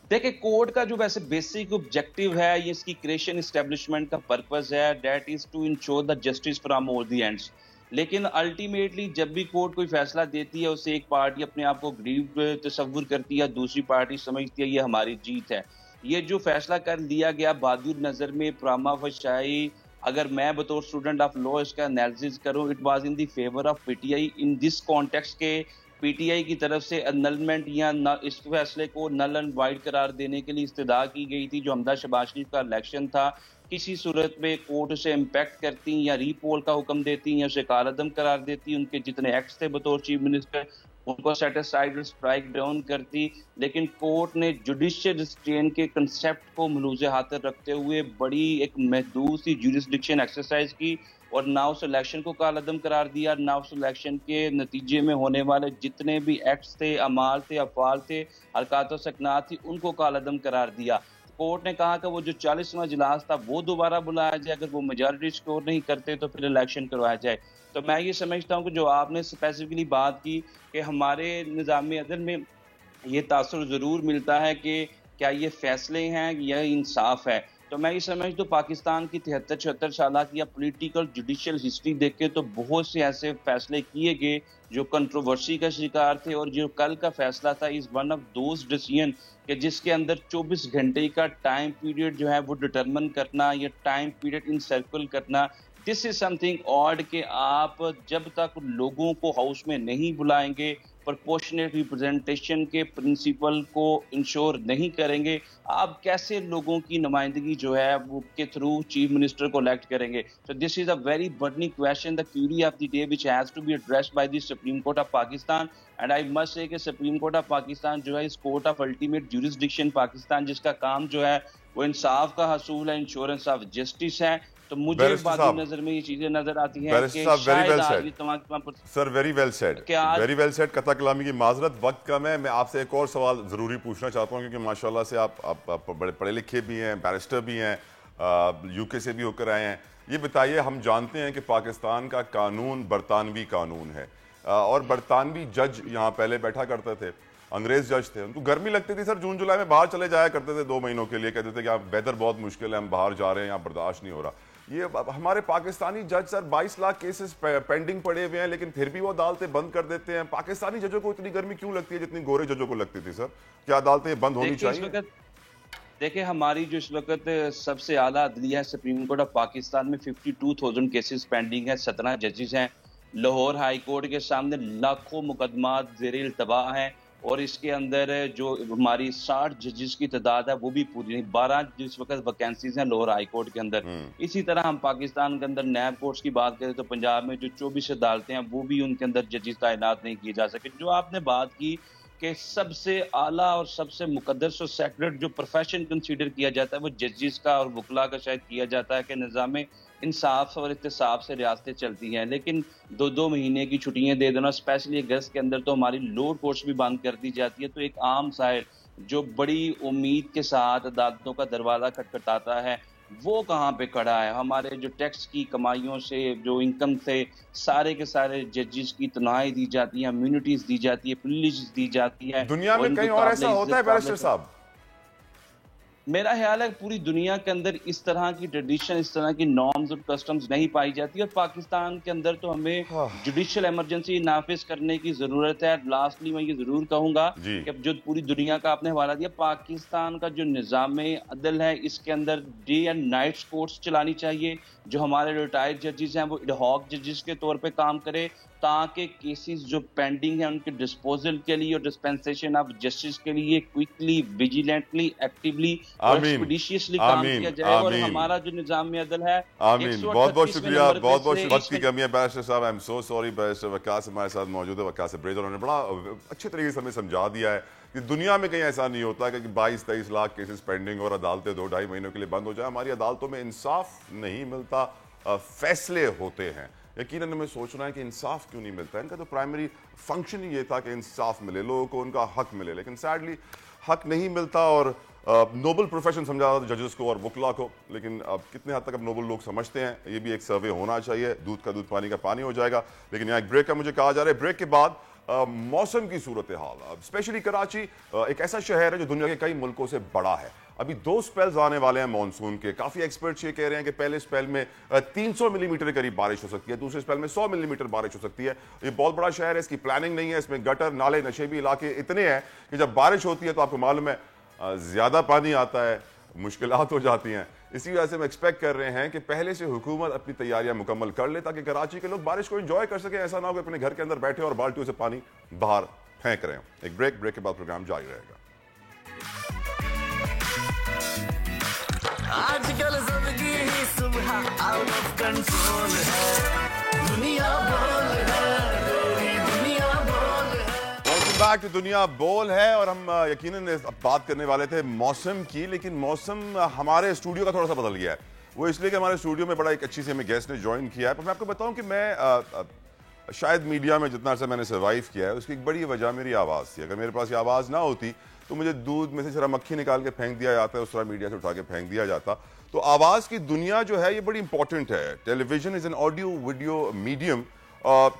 देखिए, कोर्ट का जो वैसे बेसिक ऑब्जेक्टिव है, ये इसकी क्रिएशन एस्टेब्लिशमेंट का पर्पस है, that is to ensure the justice from all the ends. लेकिन अल्टीमेटली जब भी कोर्ट कोई फैसला देती है उससे एक पार्टी अपने आप को ग्रीव तस्वुर करती है, दूसरी पार्टी समझती है ये हमारी जीत है। ये जो फैसला कर लिया गया बहादुर नजर में प्रामा फशाई, अगर मैं बतौर स्टूडेंट ऑफ लॉ इसका एनालिसिस करूं, it was in the favour of PTI in this context के पीटीआई की तरफ से अनलमेंट या इस फैसले को नल एंड वाइड करार देने के लिए इस्तदा की गई थी। जो हमजा शहबाज शरीफ का इलेक्शन था किसी सूरत में कोर्ट से इम्पैक्ट करती या रीपोल का हुक्म देती या उसे कालअदम करार देती, उनके जितने एक्ट्स थे बतौर चीफ मिनिस्टर उनको सेटिस्फाइड और स्ट्राइक डाउन करती। लेकिन कोर्ट ने जुडिशियल रिस्ट्रेन के कंसेप्ट को मलूज़े हाथ रखते हुए बड़ी एक महदूद सी जुरिस्डिक्शन एक्सरसाइज की और ना उस इलेक्शन को कालअदम करार दिया, ना उस इलेक्शन के नतीजे में होने वाले जितने भी एक्ट्स थे, अमाल थे, अफआल थे, हरकत और सकनात थी, उनको कालअदम करार दिया। कोर्ट ने कहा कि वो जो 40वां इजलास था वो दोबारा बुलाया जाए, अगर वो मेजॉरिटी स्कोर नहीं करते तो फिर इलेक्शन करवाया जाए। तो मैं ये समझता हूँ कि जो आपने स्पेसिफिकली बात की कि हमारे निज़ाम अदल में ये तासुर ज़रूर मिलता है कि क्या ये फैसले हैं या इंसाफ है, तो मैं ये समझता हूँ पाकिस्तान की 73-76 साल की या पॉलिटिकल जुडिशियल हिस्ट्री देखे तो बहुत से ऐसे फैसले किए गए जो कंट्रोवर्सी का शिकार थे, और जो कल का फैसला था is one of those decision कि जिसके अंदर 24 घंटे का टाइम पीरियड जो है वो डिटरमिन करना या टाइम पीरियड इन सर्कल करना, दिस इज समथिंग ऑड कि आप जब तक लोगों को हाउस में नहीं बुलाएंगे, प्रोपोर्शनेट रिप्रेजेंटेशन के प्रिंसिपल को इंश्योर नहीं करेंगे, आप कैसे लोगों की नुमाइंदगी जो है वो के थ्रू चीफ मिनिस्टर को इलेक्ट करेंगे। तो this is a very burning question, the query of the day which has to be addressed by the supreme court of Pakistan. And I must say कि सुप्रीम कोर्ट ऑफ पाकिस्तान जो है is court of ultimate jurisdiction Pakistan, जिसका काम जो है वो इंसाफ का हसूल है, इंश्योरेंस ऑफ जस्टिस है। तो मुझे बात नजर में ये चीजें नजर आती हैं कि sir very well said, very well said. कथा कलामी की माजरत, वक्त कम है। मैं आपसे एक और सवाल जरूरी पूछना चाहता हूँ क्योंकि माशाल्लाह से आप बड़े पढ़े लिखे भी हैं, बैरिस्टर भी हैं, यूके से भी होकर आए हैं। ये बताइए, हम जानते हैं कि पाकिस्तान का कानून बरतानवी कानून है और बरतानवी जज यहाँ पहले बैठा करते थे, अंग्रेज जज थे, उनको गर्मी लगती थी सर, जून जुलाई में बाहर चले जाया करते थे 2 महीनों के लिए, कहते थे कि आप वेदर बहुत मुश्किल है, हम बाहर जा रहे हैं, यहाँ बर्दाश्त नहीं हो रहा। ये हमारे पाकिस्तानी जज सर 22 लाख केसेस पेंडिंग पड़े हुए हैं लेकिन फिर भी वो अदालतें बंद कर देते हैं। पाकिस्तानी जजों को इतनी गर्मी क्यों लगती है जितनी गोरे जजों को लगती थी सर? क्या अदालतें बंद होनी चाहिए? देखिए, हमारी जो इस वक्त सबसे आला अदलिया है सुप्रीम कोर्ट ऑफ पाकिस्तान में 52,000 केसेस पेंडिंग है, 17 जजेस हैं। लाहौर हाई कोर्ट के सामने लाखों मुकदमात ज़ेरे इल्तवा हैं और इसके अंदर जो हमारी 60 जजेस की तादाद है वो भी पूरी नहीं, 12 जिस वक्त वैकेंसीज हैं लाहौर हाई कोर्ट के अंदर। इसी तरह हम पाकिस्तान के अंदर नैब कोर्ट्स की बात करें तो पंजाब में जो 24 अदालतें हैं वो भी उनके अंदर जजेस तैनात नहीं किए जा सके। जो आपने बात की कि सबसे आला और सबसे मुकद्दस और सेक्रेट जो प्रोफेशन कंसीडर किया जाता है वो जजेस का और वकला का शायद किया जाता है कि निज़ाम इंसाफ और इत्तेसाब से रियासतें चलती हैं, लेकिन 2-2 महीने की छुट्टियां दे देना, स्पेशली अगस्त के अंदर तो हमारी लोअर कोर्ट्स भी बंद कर दी जाती है। तो एक आम साहिर जो बड़ी उम्मीद के साथ अदालतों का दरवाजा खटखटाता है, वो कहाँ पे खड़ा है? हमारे जो टैक्स की कमाइयों से जो इनकम से सारे के सारे जजेस की तनख्वाहें दी जाती हैं, इम्यूनिटीज दी जाती है, प्रिविलेज दी जाती है। दुनिया में कहीं और ऐसा होता है बैरिस्टर साहब? मेरा ख्याल है पूरी दुनिया के अंदर इस तरह की ट्रेडिशन, इस तरह की नॉर्म्स और कस्टम्स नहीं पाई जाती, और पाकिस्तान के अंदर तो हमें जुडिशियल इमरजेंसी नाफिज करने की जरूरत है। लास्टली मैं ये जरूर कहूंगा कि जो पूरी दुनिया का आपने हवाला दिया, पाकिस्तान का जो निज़ाम अदल है इसके अंदर डे एंड नाइट कोर्ट्स चलानी चाहिए। जो हमारे रिटायर्ड जजेस हैं वो एडहॉक जजेस के तौर पे काम करे, ताकि केसेस जो पेंडिंग है उनके डिस्पोजल के लिए और डिस्पेंसेशन ऑफ जस्टिस के लिए क्विकली, विजिलेंटली, एक्टिवली और एक्सपीडिशियसली काम किया जाए। और हमारा जो निजाम अदल है, आमीन। बहुत बहुत शुक्रिया, बहुत बहुत वक्त की कमी है बैरिस्टर साहब, I am so sorry. Barrister Waqas हमारे साथ मौजूद है, वक्कास अब्रेज़, उन्होंने बड़ा अच्छे तरीके से हमें समझा दिया है कि दुनिया में कहीं ऐसा नहीं होता कि 22-23 लाख केसेस पेंडिंग और अदालतें 2-2.5 महीनों के लिए बंद हो जाए। हमारी अदालतों में इंसाफ नहीं मिलता, फैसले होते हैं। यकीनन हमें सोचना है कि इंसाफ क्यों नहीं मिलता है। इनका तो प्राइमरी फंक्शन ही ये था कि इंसाफ मिले, लोगों को उनका हक मिले, लेकिन सैडली हक नहीं मिलता। और नोबल प्रोफेशन समझा जाता है जजेस को और वकला को, लेकिन अब कितने हद तक अब नोबल लोग समझते हैं, ये भी एक सर्वे होना चाहिए। दूध का दूध, पानी का पानी हो जाएगा। लेकिन यहाँ एक ब्रेक का मुझे कहा जा रहा है। ब्रेक के बाद मौसम की सूरत हाल, स्पेशली कराची एक ऐसा शहर है जो दुनिया के कई मुल्कों से बड़ा है। अभी 2 स्पेल्स आने वाले हैं मानसून के। काफी एक्सपर्ट्स ये कह रहे हैं कि पहले स्पेल में 300 मिलीमीटर के करीब बारिश हो सकती है, दूसरे स्पेल में 100 मिलीमीटर बारिश हो सकती है। ये बहुत बड़ा शहर है, इसकी प्लानिंग नहीं है, इसमें गटर, नाले, नशेबी इलाके इतने हैं कि जब बारिश होती है तो आपको मालूम है ज्यादा पानी आता है, मुश्किलात हो जाती हैं। इसी वजह से हम एक्सपेक्ट कर रहे हैं कि पहले से हुकूमत अपनी तैयारियां मुकम्मल कर ले, ताकि कराची के लोग बारिश को एंजॉय कर सके। ऐसा ना हो कि अपने घर के अंदर बैठे और बाल्टियों से पानी बाहर फेंक रहे हैं। एक ब्रेक के बाद प्रोग्राम जारी रहेगा। आजकल सबकी ही सुबह आउट ऑफ कंट्रोल है, दुनिया बोल है, तेरी दुनिया बोल है। वेलकम बैक टू दुनिया बोल है। और हम यकीनन बात करने वाले थे मौसम की, लेकिन मौसम हमारे स्टूडियो का थोड़ा सा बदल गया है। वो इसलिए कि हमारे स्टूडियो में बड़ा एक अच्छी सी हमें गेस्ट ने ज्वाइन किया है। पर मैं आपको बताऊं कि मैं शायद मीडिया में जितना अर्सा मैंने सर्वाइव किया है उसकी एक बड़ी वजह मेरी आवाज़ थी। अगर मेरे पास ये आवाज़ ना होती तो मुझे दूध में से जरा मक्खी निकाल के फेंक दिया जाता है, उस तरह मीडिया से उठा के फेंक दिया जाता। तो आवाज़ की दुनिया जो है ये बड़ी इंपॉर्टेंट है। Television is an audio video medium.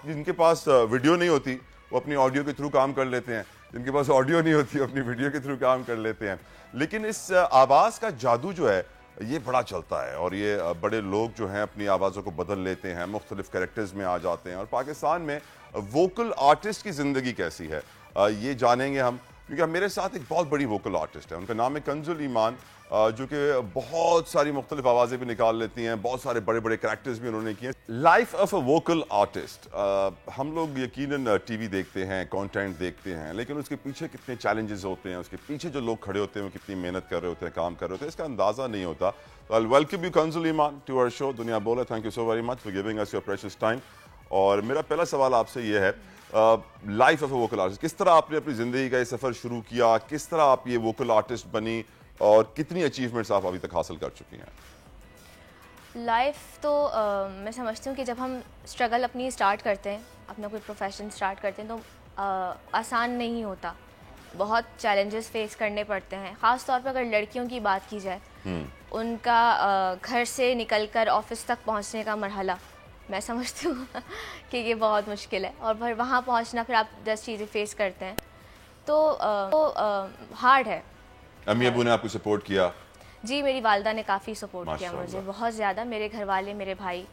जिनके पास वीडियो नहीं होती वो अपनी ऑडियो के थ्रू काम कर लेते हैं, जिनके पास ऑडियो नहीं होती अपनी वीडियो के थ्रू काम कर लेते हैं। लेकिन इस आवाज़ का जादू जो है ये बड़ा चलता है, और ये बड़े लोग जो हैं अपनी आवाज़ों को बदल लेते हैं, मुख्तलिफ कैरेक्टर्स में आ जाते हैं। और पाकिस्तान में वोकल आर्टिस्ट की ज़िंदगी कैसी है ये जानेंगे हम, क्योंकि मेरे साथ एक बहुत बड़ी वोकल आर्टिस्ट है। उनका नाम है कंजुल ईमान, जो कि बहुत सारी मुख्तलिफ आवाज़ें भी निकाल लेती हैं, बहुत सारे बड़े बड़े कैरेक्टर्स भी उन्होंने किए। Life of a vocal artist, हम लोग यकीनन टीवी देखते हैं, कंटेंट देखते हैं, लेकिन उसके पीछे कितने चैलेंजेस होते हैं, उसके पीछे जो लोग खड़े होते हैं वो कितनी मेहनत कर रहे होते हैं, काम कर रहे होते हैं, इसका अंदाज़ा नहीं होता। तो I welcome you Kanzul Iman to our show Duniya Bol. Thank you so very much for giving us your precious time. और मेरा पहला सवाल आपसे ये है, life of a vocal artist, किस तरह आपने अपनी ज़िंदगी का ये सफ़र शुरू किया, किस तरह आप ये वोकल आर्टिस्ट बनी, और कितनी अचीवमेंट्स आप अभी तक हासिल कर चुकी हैं? लाइफ तो मैं समझती हूँ कि जब हम स्ट्रगल अपनी स्टार्ट करते हैं, अपना कोई प्रोफेशन स्टार्ट करते हैं, तो आसान नहीं होता, बहुत चैलेंजेस फेस करने पड़ते हैं। ख़ास तौर पर अगर लड़कियों की बात की जाए, उनका घर से निकलकर ऑफिस तक पहुँचने का मरहला, मैं समझती हूँ कि ये बहुत मुश्किल है। और फिर वहाँ पहुँचना, फिर आप 10 चीज़ें फेस करते हैं, तो हार्ड है। अम्मी अबू ने आपको सपोर्ट किया? जी, मेरी वालदा ने काफ़ी सपोर्ट किया मुझे, बहुत ज़्यादा। मेरे घर वाले, मेरे भाई,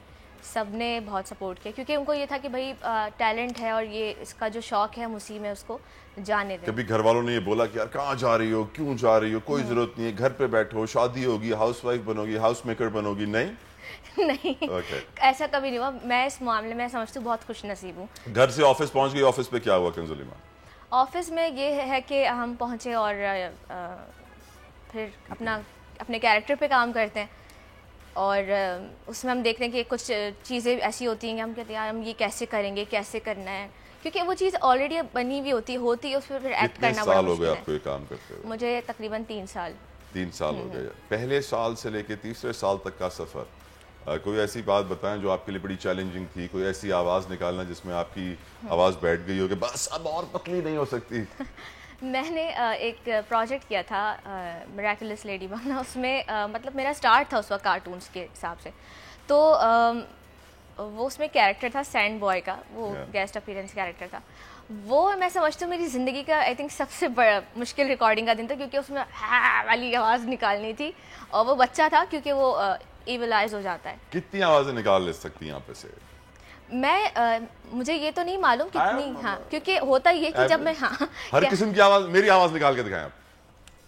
सब ने बहुत सपोर्ट किया, क्योंकि उनको ये था कि भाई टैलेंट है और ये इसका जो शौक़ है हम उसी में उसको जाने दें। कभी घर वालों ने ये बोला कि यार कहाँ जा रही हो, क्यों जा रही हो, कोई ज़रूरत नहीं है, घर पे बैठो, शादी होगी, हाउसवाइफ बनोगी, हाउस मेकर बनोगी? नहीं नहीं, ऐसा कभी नहीं हुआ। मैं इस मामले में समझती हूँ बहुत खुश नसीब हूँ। घर से ऑफिस पहुँच गई, ऑफिस पे क्या हुआ कंजुल ईमान? ऑफिस में ये है कि हम पहुँचे और फिर अपने कैरेक्टर पे काम करते हैं, और उसमें हम देखते हैं कि कुछ चीज़ें ऐसी होती हैं कि हम कहते हैं यार हम ये कैसे करेंगे, कैसे करना है, क्योंकि वो चीज़ ऑलरेडी बनी हुई होती है, उस पर फिर एक्ट करना बड़ा साल हो गए आपको ये काम करते हुए? मुझे तकरीबन 3 साल। 3 साल हो गए। पहले साल से लेके तीसरे साल तक का सफ़र, कोई ऐसी बात बताएं जो आपके लिए बड़ी चैलेंजिंग थी, कोई ऐसी आवाज़ निकालना जिसमें आपकी आवाज़ बैठ गई हो कि बस अब और पतली नहीं हो सकती? मैंने एक प्रोजेक्ट किया था मिरेकुलस लेडी बनना, उसमें मतलब मेरा स्टार्ट था उस वक्त कार्टून्स के हिसाब से। तो वो उसमें कैरेक्टर था सैंड बॉय का, वो गेस्ट अपीयरेंस कैरेक्टर था। वो मैं समझती हूँ मेरी ज़िंदगी का आई थिंक सबसे बड़ा मुश्किल रिकॉर्डिंग का दिन था, क्योंकि उसमें हा वाली आवाज़ निकालनी थी और वो बच्चा था क्योंकि वो इवलाइज हो जाता है। कितनी आवाजें निकाल ले सकती हैं आप से? मैं मुझे ये तो नहीं मालूम कितनी, हाँ, क्योंकि होता ये कि जब मैं हर किस्म की आवाज, मेरी आवाज निकाल के दिखाएं आप।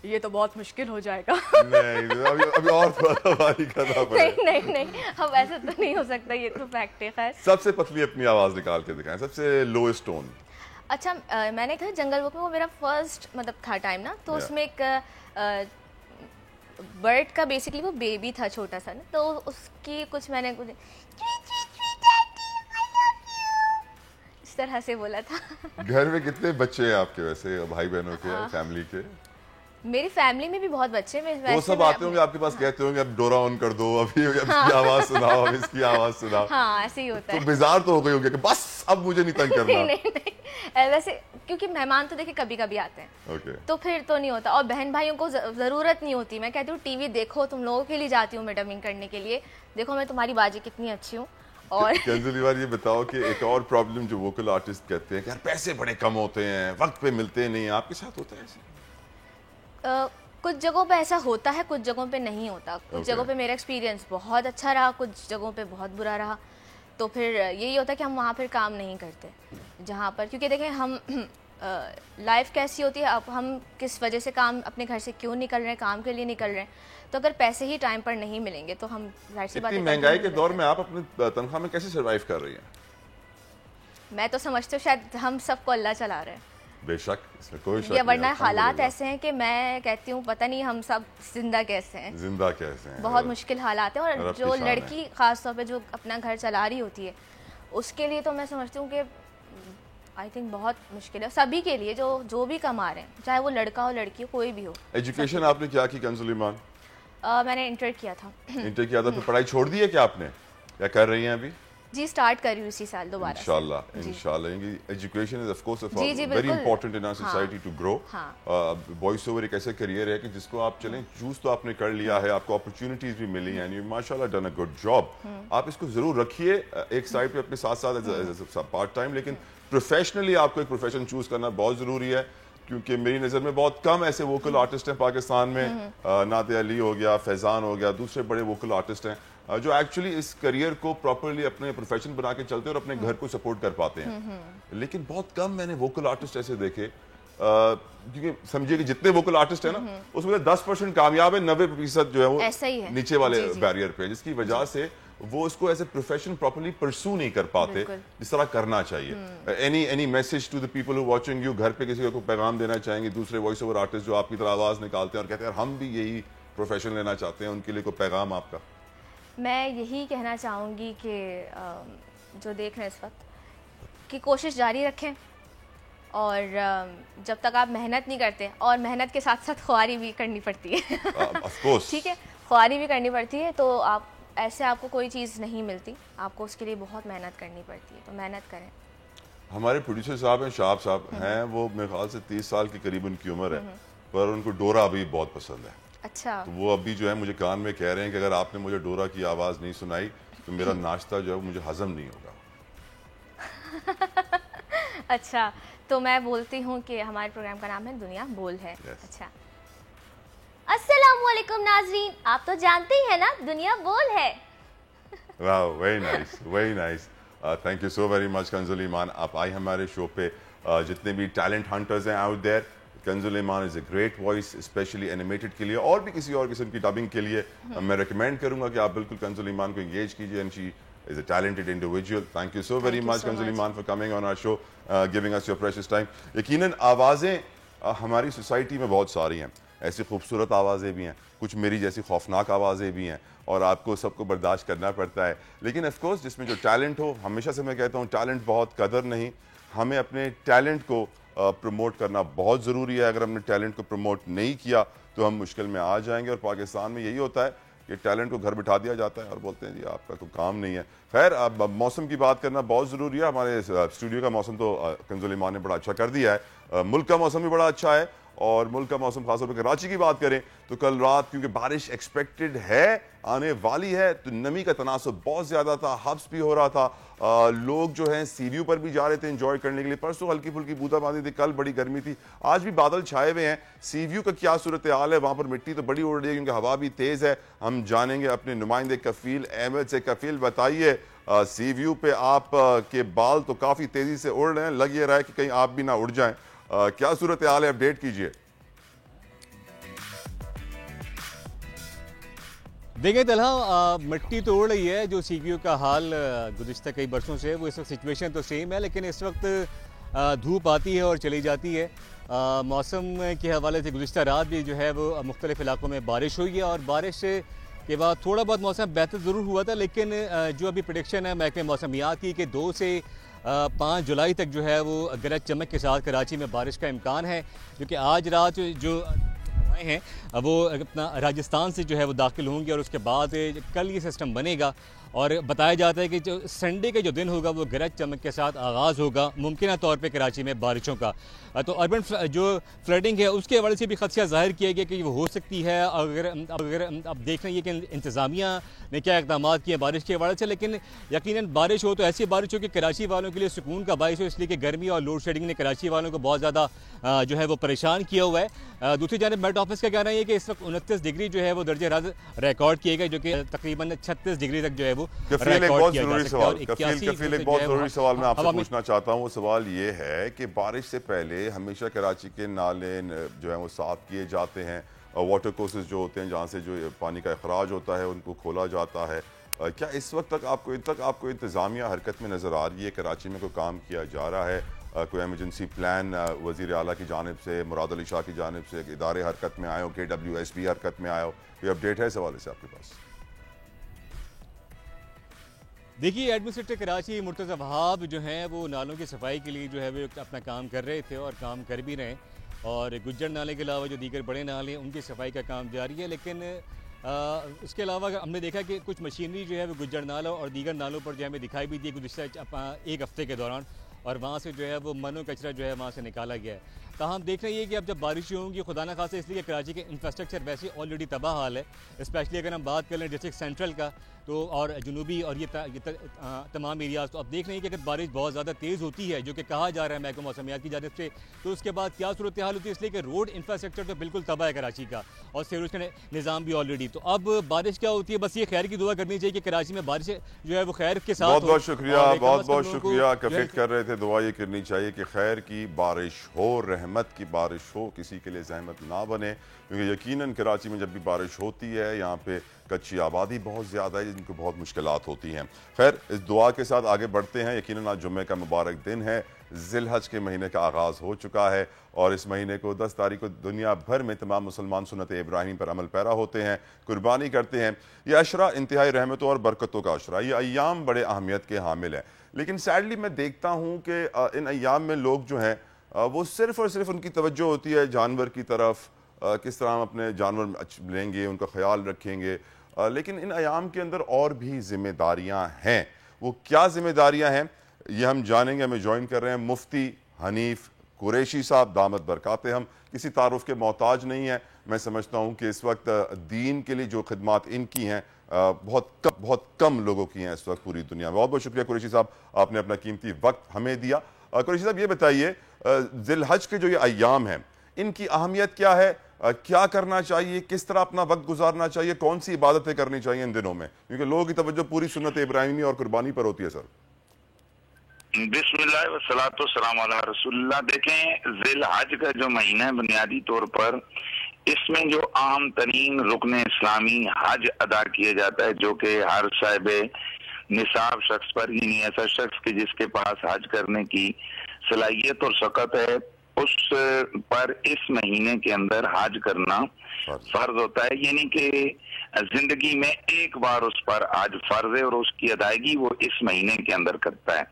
ये तो बहुत मुश्किल हो जाएगा। नहीं, अभी और थोड़ा बारी करना पड़ेगा। नहीं, अब ऐसा तो नहीं हो सकता, ये तो फैक्ट है। खैर, सबसे पतली अपनी आवाज निकाल के दिखाएं, सबसे लोएस्ट टोन। अच्छा, मैंने था जंगल बुक में, वो मेरा फर्स्ट मतलब था टाइम ना, तो उसमें एक बर्ड का बेसिकली वो बेबी था छोटा सा ना, तो उसकी कुछ मैंने कुछ इस तरह से बोला था। घर में कितने बच्चे हैं आपके वैसे, भाई बहनों के, फैमिली के? मेरी फैमिली में भी बहुत बच्चे हैं। वो सब आते होंगे आपके पास, कहते होंगे अब डोरा ऑन कर दो, अभी इसकी आवाज सुनाओ, अब इसकी आवाज सुनाओ। हाँ, ऐसे ही होता है। तो बेजार तो हो गई होगी कि बस अब मुझे नहीं तंग करना। नहीं, वैसे क्योंकि मेहमान तो देखिए कभी कभी आते हैं, तो फिर तो नहीं होता। और बहन भाइयों को जरूरत नहीं होती। मैं कहती हूँ टीवी देखो, तुम लोगों के लिए जाती हूँ मैं डबिंग करने के लिए, देखो मैं तुम्हारी बाजी कितनी अच्छी हूँ। और कंजुली वाली, ये बताओ कि एक और प्रॉब्लम जो वोकल आर्टिस्ट कहते हैं कि यार पैसे बड़े कम होते हैं, वक्त पे मिलते नहीं, आपके साथ होता है ऐसे? कुछ जगहों पे ऐसा होता है, कुछ जगहों पे नहीं होता। कुछ जगहों पे मेरा एक्सपीरियंस बहुत अच्छा रहा, कुछ जगहों पे बहुत बुरा रहा। तो फिर यही होता है कि हम वहाँ पर काम नहीं करते जहाँ पर, क्योंकि देखें हम लाइफ कैसी होती है, अब हम किस वजह से काम अपने घर से क्यों निकल रहे हैं, काम के लिए निकल रहे हैं। तो अगर पैसे ही टाइम पर नहीं मिलेंगे तो हम जाहिर सी बात है, इतनी महंगाई के दौर में आप अपने तनख्वाह में कैसे सर्वाइव कर रही हैं? मैं तो समझती हूँ शायद हम सबको अल्लाह चला रहे हैं। बेशक, इसमें कोई शक या नहीं। वरना हालात ऐसे हैं कि मैं कहती हूँ पता नहीं हम सब जिंदा कैसे हैं। जिंदा कैसे हैं, बहुत मुश्किल हालात हैं। और जो लड़की खास तौर पे जो अपना घर चला रही होती है, उसके लिए तो मैं समझती हूँ कि आई थिंक बहुत मुश्किल है सभी के लिए जो भी कमा रहे हैं, चाहे वो लड़का हो लड़की हो, कोई भी हो। एजुकेशन आपने क्या की कंजुल ईमान? मैंने इंटर किया था। इंटर किया था, फिर पढ़ाई छोड़ दी है क्या आपने, या कर रही हैं अभी? जी, स्टार्ट कर रही हूँ इसी साल दोबारा। इंशाल्लाह। एजुकेशन इज ऑफ कोर्स जी, very important in our society to grow. हाँ। वॉइस ओवर एक ऐसा करियर है कि जिसको आप चलें, चूज तो आपने कर लिया है, आपको अपॉर्चुनिटीज भी मिली हैं, यू माशाल्लाह डन अ गुड जॉब। आप इसको जरूर रखिए एक साइड पे अपने साथ साथ पार्ट टाइम, लेकिन प्रोफेशनली आपको एक प्रोफेशन चूज करना बहुत जरूरी है, क्योंकि मेरी नज़र में बहुत कम ऐसे वोकल आर्टिस्ट हैं पाकिस्तान में। नाते अली हो गया, फैजान हो गया, दूसरे बड़े वोकल आर्टिस्ट हैं जो एक्चुअली इस करियर को प्रॉपरली अपने प्रोफेशन बना के चलते हैं और अपने घर को सपोर्ट कर पाते हैं। लेकिन बहुत कम मैंने वोकल आर्टिस्ट ऐसे देखे, क्योंकि समझिए कि जितने वोकल आर्टिस्ट हैं ना, उसमें 10% कामयाब है, 90% जो है वो ऐसा ही है, नीचे वाले बैरियर पे, जिसकी वजह से वो इसको as a profession properly pursue नहीं कर पाते जिस तरह करना चाहिए। Any message to the people who watching you, घर पे किसी को पैगाम देना चाहेंगे दूसरे वॉइस ओवर आर्टिस्ट जो आपकी तरह आवाज निकालते हैं और कहते हैं हम भी यही प्रोफेशन लेना चाहते हैं, उनके लिए कोई पैगाम आपका? मैं यही कहना चाहूँगी कि जो देख रहे हैं इस वक्त कि कोशिश जारी रखें, और जब तक आप मेहनत नहीं करते, और मेहनत के साथ साथ ख्वारी भी करनी पड़ती है। ठीक है, ख्वारी भी करनी पड़ती है, तो आप ऐसे आपको कोई चीज़ नहीं मिलती, आपको उसके लिए बहुत मेहनत करनी पड़ती है, तो मेहनत करें। हमारे प्रोड्यूसर साहब हैं, शाब साहब हैं, वो मेरे ख्याल से 30 साल के करीब उनकी उम्र है, पर उनको डोरा अभी बहुत पसंद है। अच्छा। तो वो अभी जो है मुझे कान में कह रहे हैं कि अगर आपने मुझे डोरा की आवाज़ नहीं सुनाई तो मेरा नाश्ता जो है मुझे हजम नहीं होगा। अच्छा, तो मैं बोलती हूँ कि हमारे प्रोग्राम का नाम है दुनिया बोल है। अच्छा, अस्सलामुअलैकुम नाजरीन, आप तो जानते ही हैं ना दुनिया बोल है। वाह, very nice, very nice. Thank you so very much Kanzul Iman, आप आई हमारे शो पे। जितने भी टैलेंट हंटर्स हैं out there, Kanzul Iman is a great voice, specially animated के लिए और भी किसी और किस्म की डबिंग के लिए मैं रिकमेंड करूंगा कि आप बिल्कुल कंजुल ईमान को एंगेज कीजिए, and she is a talented individual. Thank you so very much Kanzul Iman for coming on our show, giving us your precious time. यकीनन आवाज़ें हमारी सोसाइटी में बहुत सारी हैं, ऐसी खूबसूरत आवाज़ें भी हैं, कुछ मेरी जैसी खौफनाक आवाज़ें भी हैं, और आपको सबको बर्दाश्त करना पड़ता है। लेकिन ऑफ कोर्स जिसमें जो टैलेंट हो, हमेशा से मैं कहता हूँ टैलेंट बहुत कदर नहीं, हमें अपने टैलेंट को प्रमोट करना बहुत ज़रूरी है। अगर हमने टैलेंट को प्रमोट नहीं किया तो हम मुश्किल में आ जाएंगे, और पाकिस्तान में यही होता है कि टैलेंट को घर बिठा दिया जाता है और बोलते हैं जी आपका कोई काम नहीं है। खैर, अब मौसम की बात करना बहुत ज़रूरी है। हमारे स्टूडियो का मौसम तो कंजुल ईमान ने बड़ा अच्छा कर दिया है। मुल्क का मौसम भी बड़ा अच्छा है और मुल्क का मौसम खासतौर पर कराची की बात करें तो कल रात क्योंकि बारिश एक्सपेक्टेड है, आने वाली है, तो नमी का तनासुब बहुत ज़्यादा था, हब्स भी हो रहा था। लोग जो हैं सी व्यू पर भी जा रहे थे एंजॉय करने के लिए। परसों हल्की फुल्की बूंदाबांदी थी, कल बड़ी गर्मी थी, आज भी बादल छाए हुए हैं। सी व्यू का क्या सूरत हाल है? वहाँ पर मिट्टी तो बड़ी उड़ रही है क्योंकि हवा भी तेज़ है। हम जानेंगे अपने नुमाइंदे कफील अहमद से। कफील बताइए, सी व्यू पे आप के बाल तो काफ़ी तेज़ी से उड़ रहे हैं, लग ये रहा है कि कहीं आप भी ना उड़ जाएं। क्या सूरत हाल है, अपडेट कीजिए। देखिए तलहा, मिट्टी तो उड़ रही है। जो सी व्यू का हाल गुज़िश्ता कई बरसों से वो इस वक्त सिचुएशन तो सेम है, लेकिन इस वक्त धूप आती है और चली जाती है। मौसम के हवाले से गुज़िश्ता रात भी जो है वो मुख्तलिफ़ इलाकों में बारिश हुई है और बारिश के बाद थोड़ा बहुत मौसम बेहतर ज़रूर हुआ था, लेकिन जो अभी प्रेडिक्शन है महकमे मौसमियात की कि 2 से 5 जुलाई तक जो है वो गरज चमक के साथ कराची में बारिश का इम्कान है, क्योंकि आज रात जो हैं वो अपना राजस्थान से जो है वो दाखिल होंगे और उसके बाद कल ये सिस्टम बनेगा और बताया जाता है कि जो संडे के जो दिन होगा वो गरज चमक के साथ आगाज़ होगा मुमकिन तौर पे कराची में बारिशों का। तो अर्बन जो फ्लडिंग है उसके हवाले से भी खदशा ज़ाहिर किया गया कि वो हो सकती है। अगर अब देख रहे हैं कि इंतज़ामिया ने क्या इक़दाम किए बारिश के हवाले से, लेकिन यकीनन बारिश हो तो ऐसी बारिश हो कि कराची वालों के लिए सुकून का बाइस हो, इसलिए कि गर्मी और लोड शेडिंग ने कराची वालों को बहुत ज़्यादा जो है वो परेशान किया हुआ है। दूसरी जानब मेट ऑफिस का कहना है कि इस वक्त 29 डिग्री जो है वो दर्जे हरारत रिकॉर्ड किए गए, जो कि तकरीबन 36 डिग्री तक जो है वो कफील एक बहुत जरूरी सवाल मैं आपसे पूछना चाहता हूँ। वो सवाल ये है कि बारिश से पहले हमेशा कराची के नाले जो है वो साफ किए जाते हैं, वाटर कोर्सेज जो होते हैं जहाँ से जो पानी का अखराज होता है उनको खोला जाता है। क्या इस वक्त तक आपको इंतज़ामिया हरकत में नज़र आ रही है? कराची में कोई काम किया जा रहा है? कोई एमरजेंसी प्लान वज़ीर आला की जानिब से, मुराद अली शाह की जानिब से, इदारे हरकत में आए हो, KWSB हरकत में आए हो? कोई अपडेट है इस हवाले से आपके पास? देखिए, एडमिनिस्ट्रेटर कराची मुर्तज़ा वहाब जो हैं वो नालों की सफाई के लिए जो है वो अपना काम कर रहे थे और काम कर भी रहे हैं, और गुज्जर नाले के अलावा जो दीगर बड़े नाले हैं उनकी सफाई का काम जारी है। लेकिन उसके अलावा हमने देखा कि कुछ मशीनरी जो है वो गुज्जर नालों और दीगर नालों पर जो हमें दिखाई भी दी गुज़िश्ता एक हफ़्ते के दौरान, और वहाँ से जो है वो मनो कचरा जो है वहाँ से निकाला गया है। ताहम देख रहे हैं कि अब जब बारिशें होंगी, खुदा न खासा, इसलिए कराची के इंफ्रास्ट्रक्चर वैसे ऑलरेडी तबाह हाल है, स्पेशली अगर हम बात कर लें डिस्ट्रिक्ट सेंट्रल का तो और जनूबी और ये तमाम एरियाज़। तो अब देख रहे हैं कि अगर बारिश बहुत ज़्यादा तेज़ होती है, जो कि कहा जा रहा है महकमा मौसमियात की जानिब से, तो उसके बाद क्या सूरत हाल होती है, इसलिए कि रोड इंफ्रास्ट्रक्चर तो बिल्कुल तबाह है कराची का और सीवरेज का निज़ाम भी ऑलरेडी। तो अब बारिश क्या होती है, बस ये खैर की दुआ करनी चाहिए कि कराची में बारिश जो है वो खैर के साथ। बहुत बहुत शुक्रिया कफील कर रहे थे। दुआ ये करनी चाहिए कि खैर की बारिश हो, रहमत की बारिश हो, किसी के लिए जहमत ना बने, क्योंकि यकीनन कराची में जब भी बारिश होती है यहाँ पे कच्ची आबादी बहुत ज़्यादा है जिनको बहुत मुश्किलात होती हैं। खैर, इस दुआ के साथ आगे बढ़ते हैं। यकीनन आज जुम्मे का मुबारक दिन है, ज़िलहज के महीने का आगाज़ हो चुका है और इस महीने को 10 तारीख को दुनिया भर में तमाम मुसलमान सुन्नत इब्राहिम पर अमल पैरा होते हैं, कुर्बानी करते हैं। ये अशरा इंतहाई रहमतों और बरकतों का अशरा, ये अय्याम बड़े अहमियत के हामिल हैं। लेकिन सैडली मैं देखता हूँ कि इन अय्याम में लोग जो हैं वो सिर्फ़ और सिर्फ उनकी तवज्जो होती है जानवर की तरफ, किस तरह हम अपने जानवर लेंगे, उनका ख्याल रखेंगे। लेकिन इन अयाम के अंदर और भी जिम्मेदारियां हैं। वो क्या जिम्मेदारियां हैं ये हम जानेंगे। हमें ज्वाइन कर रहे हैं मुफ्ती हनीफ कुरैशी साहब, दामद बरकाते। हम किसी तारुफ के मोहताज नहीं हैं। मैं समझता हूँ कि इस वक्त दीन के लिए जो खिदमात इनकी हैं बहुत कम लोगों की हैं इस वक्त पूरी दुनिया में। बहुत बहुत शुक्रिया कुरैशी साहब, आपने अपना कीमती वक्त हमें दिया। कुरैशी साहब, ये बताइए, ज़िलहज के जो ये अय्याम हैं इनकी अहमियत क्या है, क्या करना चाहिए, किस तरह अपना वक्त गुजारना चाहिए, कौन सी इबादतें करनी चाहिए इन दिनों में, क्योंकि लोगों की तवज्जो पूरी सुन्नत इब्राहिमी और कुर्बानी पर होती है। सर, बिस्मिल्लाह व सलातो सलाम अला रसूलुल्लाह। देखें, ज़िलहज का जो महीना है बुनियादी तौर पर इसमें जो आम तरीन रुकन इस्लामी हज अदा किया जाता है, जो कि हर साहिब निसाब शख्स पर ही नहीं, ऐसा शख्स के जिसके पास हज करने की सलाहियत और सकत है उस पर इस महीने के अंदर हज करना फर्ज होता है। यानी कि जिंदगी में एक बार उस पर हज फर्ज है और उसकी अदायगी वो इस महीने के अंदर करता है।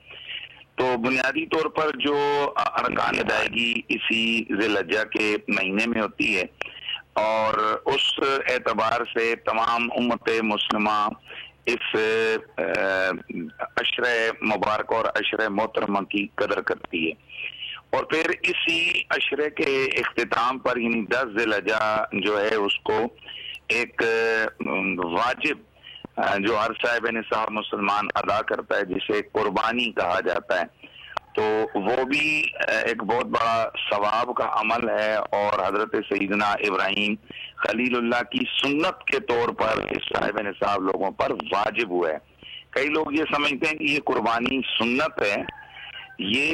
तो बुनियादी तौर पर जो अरकान अदायगी इसी ज़िलहज्जा के महीने में होती है। और उस एतबार से तमाम उम्मत मुस्लिमा इस अशरे मुबारक और अशरे मोहतरमा की कदर करती है। और फिर इसी अशरे के इख्तिताम पर यानी 10 ज़िलहज्जा जो है उसको एक वाजिब जो हर साहिब निसाब मुसलमान अदा करता है, जिसे कुर्बानी कहा जाता है, तो वो भी एक बहुत बड़ा सवाब का अमल है और हजरत सईदना इब्राहिम खलीलुल्लाह की सुन्नत के तौर पर इस साहिब निसाब लोगों पर वाजिब हुआ है। कई लोग ये समझते हैं कि ये कुर्बानी सुन्नत है, ये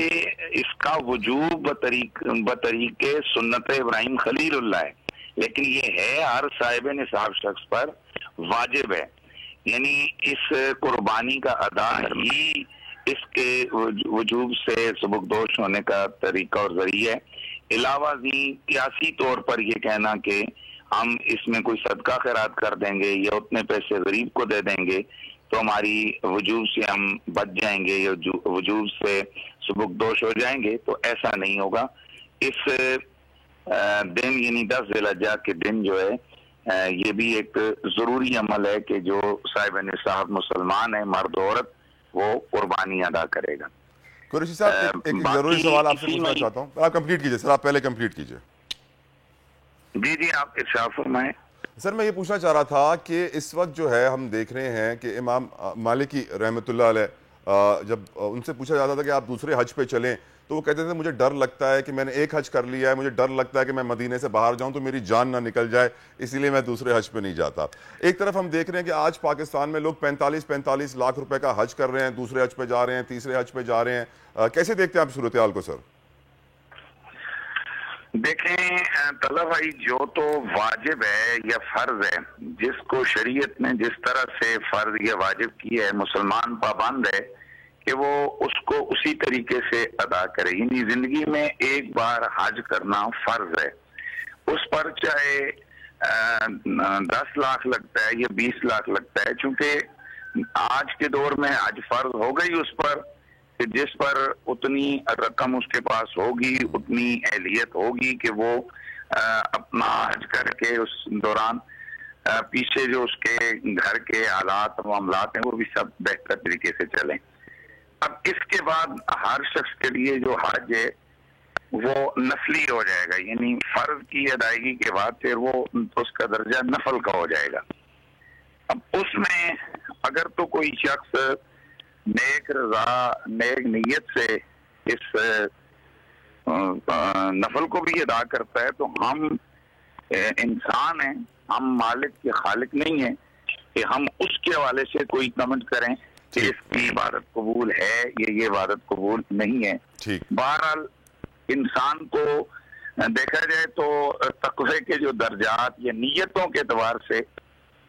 इसका वजूब बतरीके सुन्नत इब्राहिम खलीलुल्लाह है, लेकिन ये है हर साहिब निसाब शख्स पर वाजिब है। यानी इस कुर्बानी का अदा ही इसके वजूब से सबकदोश होने का तरीका और जरिया है। अलावा सियासी तौर पर यह कहना कि हम इसमें कोई सदका खैरात कर देंगे या उतने पैसे गरीब को दे देंगे तो हमारी वजूब से हम बच जाएंगे या वजूब से सबकदोश हो जाएंगे, तो ऐसा नहीं होगा। इस दिन यानी 10 ज़िलहज्जा के दिन जो है ये भी एक जरूरी अमल है कि जो साहिब निसाब मुसलमान है, मर्द औरत, वो कुर्बानी अदा करेगा। कुरैशी साहब एक जरूरी सवाल आपसे पूछना चाहता हूँ, आप कंप्लीट कीजिए सर, आप पहले कंप्लीट कीजिए। जी आप इरशाद फरमाएं। सर मैं ये पूछना चाह रहा था कि इस वक्त जो है हम देख रहे हैं कि इमाम मालिकी रहमतुल्लाह अलैह जब उनसे पूछा जाता था कि आप दूसरे हज पे चलें तो वो कहते थे मुझे डर लगता है कि मैंने एक हज कर लिया है, मुझे डर लगता है कि मैं मदीने से बाहर जाऊं तो मेरी जान ना निकल जाए, इसीलिए मैं दूसरे हज पे नहीं जाता। एक तरफ हम देख रहे हैं कि आज पाकिस्तान में लोग 45-45 लाख रुपए का हज कर रहे हैं, दूसरे हज पे जा रहे हैं, तीसरे हज पे जा रहे हैं। कैसे देखते हैं आप सूरत हाल को सर? देखें तला भाई, जो तो वाजिब है या फर्ज है, जिसको शरीयत ने जिस तरह से फर्ज या वाजिब किया है, मुसलमान पाबंद है कि वो उसको उसी तरीके से अदा करे। यानी जिंदगी में एक बार हज करना फर्ज है, उस पर चाहे 10 लाख लगता है या 20 लाख लगता है, चूंकि आज के दौर में हज फर्ज हो गई उस पर कि जिस पर उतनी रकम उसके पास होगी, उतनी अहलियत होगी कि वो अपना हज करके उस दौरान पीछे जो उसके घर के हालात मामलात हैं वो भी सब बेहतर तरीके से चलें। अब इसके बाद हर शख्स के लिए जो हज है वो नफली हो जाएगा, यानी फर्ज की अदायगी के बाद फिर वो उसका दर्जा नफल का हो जाएगा। अब उसमें अगर तो कोई शख्स नेक रजा नेक नीयत से इस नफल को भी अदा करता है तो हम इंसान हैं, हम मालिक के खालिक नहीं है कि हम उसके हवाले से कोई कमेंट करें कि इसकी इबादत कबूल है या ये इबादत कबूल नहीं है। बहरहाल इंसान को देखा जाए तो तक़वे के जो दर्जात या नीयतों के एतबार से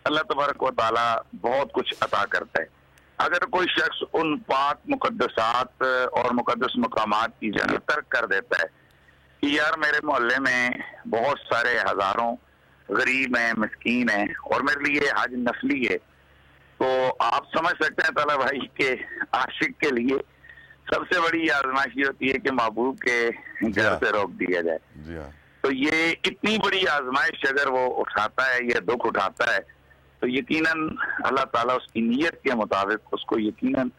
अल्लाह तबारक व तआला बहुत कुछ अता करता है। अगर कोई शख्स उन पाक मुकद्दसात और मुकद्दस मकामात की जगह तर्क कर देता है कि यार मेरे मोहल्ले में बहुत सारे हजारों गरीब हैं, मिस्कीन हैं और मेरे लिए हज नफली है, तो आप समझ सकते हैं तला भाई के आशिक के लिए सबसे बड़ी आजमाइश होती है कि महबूब के घर से रोक दिया जाए। तो ये इतनी बड़ी आजमाइश अगर वो उठाता है या दुख उठाता है तो यकीनन अल्लाह ताला उसकी नीयत के मुताबिक उसको यकीनन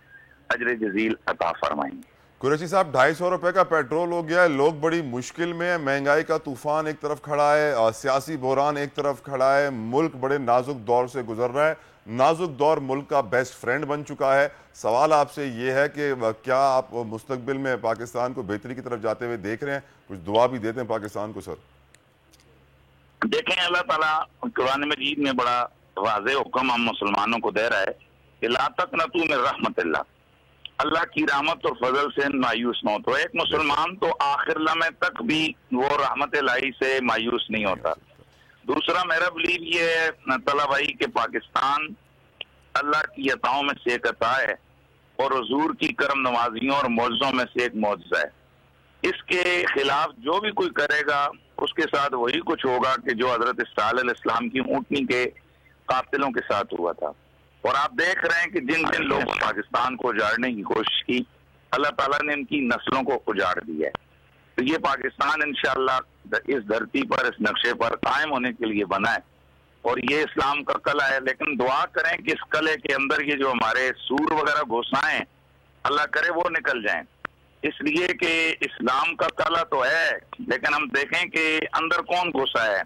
अजर जजील अता फरमाएंगे। कुरैशी साहब 250 रुपए का पेट्रोल हो गया है, लोग बड़ी मुश्किल में है, महंगाई का तूफान एक तरफ खड़ा है, सियासी बहरान एक तरफ खड़ा है, मुल्क बड़े नाजुक दौर से गुजर रहा है, नाजुक दौर मुल्क का बेस्ट फ्रेंड बन चुका है। सवाल आपसे ये है कि क्या आप मुस्तकबिल में पाकिस्तान को बेहतरी की तरफ जाते हुए देख रहे हैं? कुछ दुआ भी देते हैं पाकिस्तान को सर? देखें अल्लाह ताला कुरान मजीद में बड़ा वाज़ेह हुक्म हम मुसलमानों को दे रहा है कि ला तक़नतू मिन रहमतिल्लाह, अल्लाह की रहमत और फजल से मायूस न हो। तो एक मुसलमान तो आखिर लम्हे तक भी वो रहमत इलाही से मायूस नहीं होता। दूसरा मेरा बिलीव ये है तला भाई कि पाकिस्तान अल्लाह की अताओं में से एक अता है और हुजूर की करम नवाजियों और मौजों में से एक मौजज़ा है। इसके खिलाफ जो भी कोई करेगा उसके साथ वही कुछ होगा कि जो हजरत इस्माईल अलैहिस्सलाम की ऊँटनी के कातिलों के साथ हुआ था। और आप देख रहे हैं कि जिन जिन लोगों ने पाकिस्तान को उजाड़ने की कोशिश की अल्लाह ताला ने इनकी नस्लों को उजाड़ दिया है। तो ये पाकिस्तान इंशाअल्लाह इस धरती पर, इस नक्शे पर कायम होने के लिए बना है और ये इस्लाम का कला है। लेकिन दुआ करें कि इस कले के अंदर ये जो हमारे सूर वगैरह घुसाएं, अल्लाह करे वो निकल जाएं। इसलिए कि इस्लाम का कला तो है, लेकिन हम देखें कि अंदर कौन घुसा है।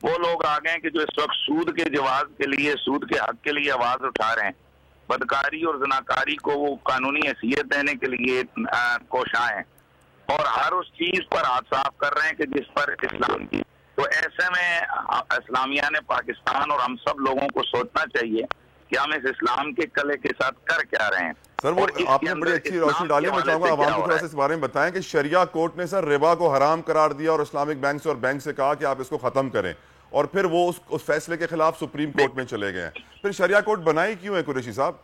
वो लोग आ गए कि जो इस वक्त सूद के जवाब के लिए, सूद के हक के लिए आवाज उठा रहे हैं, बदकारी और जनाकारी को वो कानूनी हैसियत देने के लिए कोशाएं हैं और हर उस चीज पर हाथ साफ कर रहे हैं कि जिस पर इस्लाम की। तो ऐसे में इस्लामिया ने पाकिस्तान और हम सब लोगों को सोचना चाहिए कि हम इस इस्लाम के कले के साथ कर क्या रहे हैं। सर वो आपने बड़ी अच्छी रोशनी डाली है। मैं चाहूंगा आवाम को थोड़ा सा इस बारे में बताएं कि शरिया कोर्ट ने सर रिबा को हराम करार दिया और इस्लामिक बैंक से और बैंक से कहा कि आप इसको खत्म करें, और फिर वो उस फैसले के खिलाफ सुप्रीम कोर्ट में चले गए। फिर शरिया कोर्ट बनाई क्यों है कुरैशी साहब?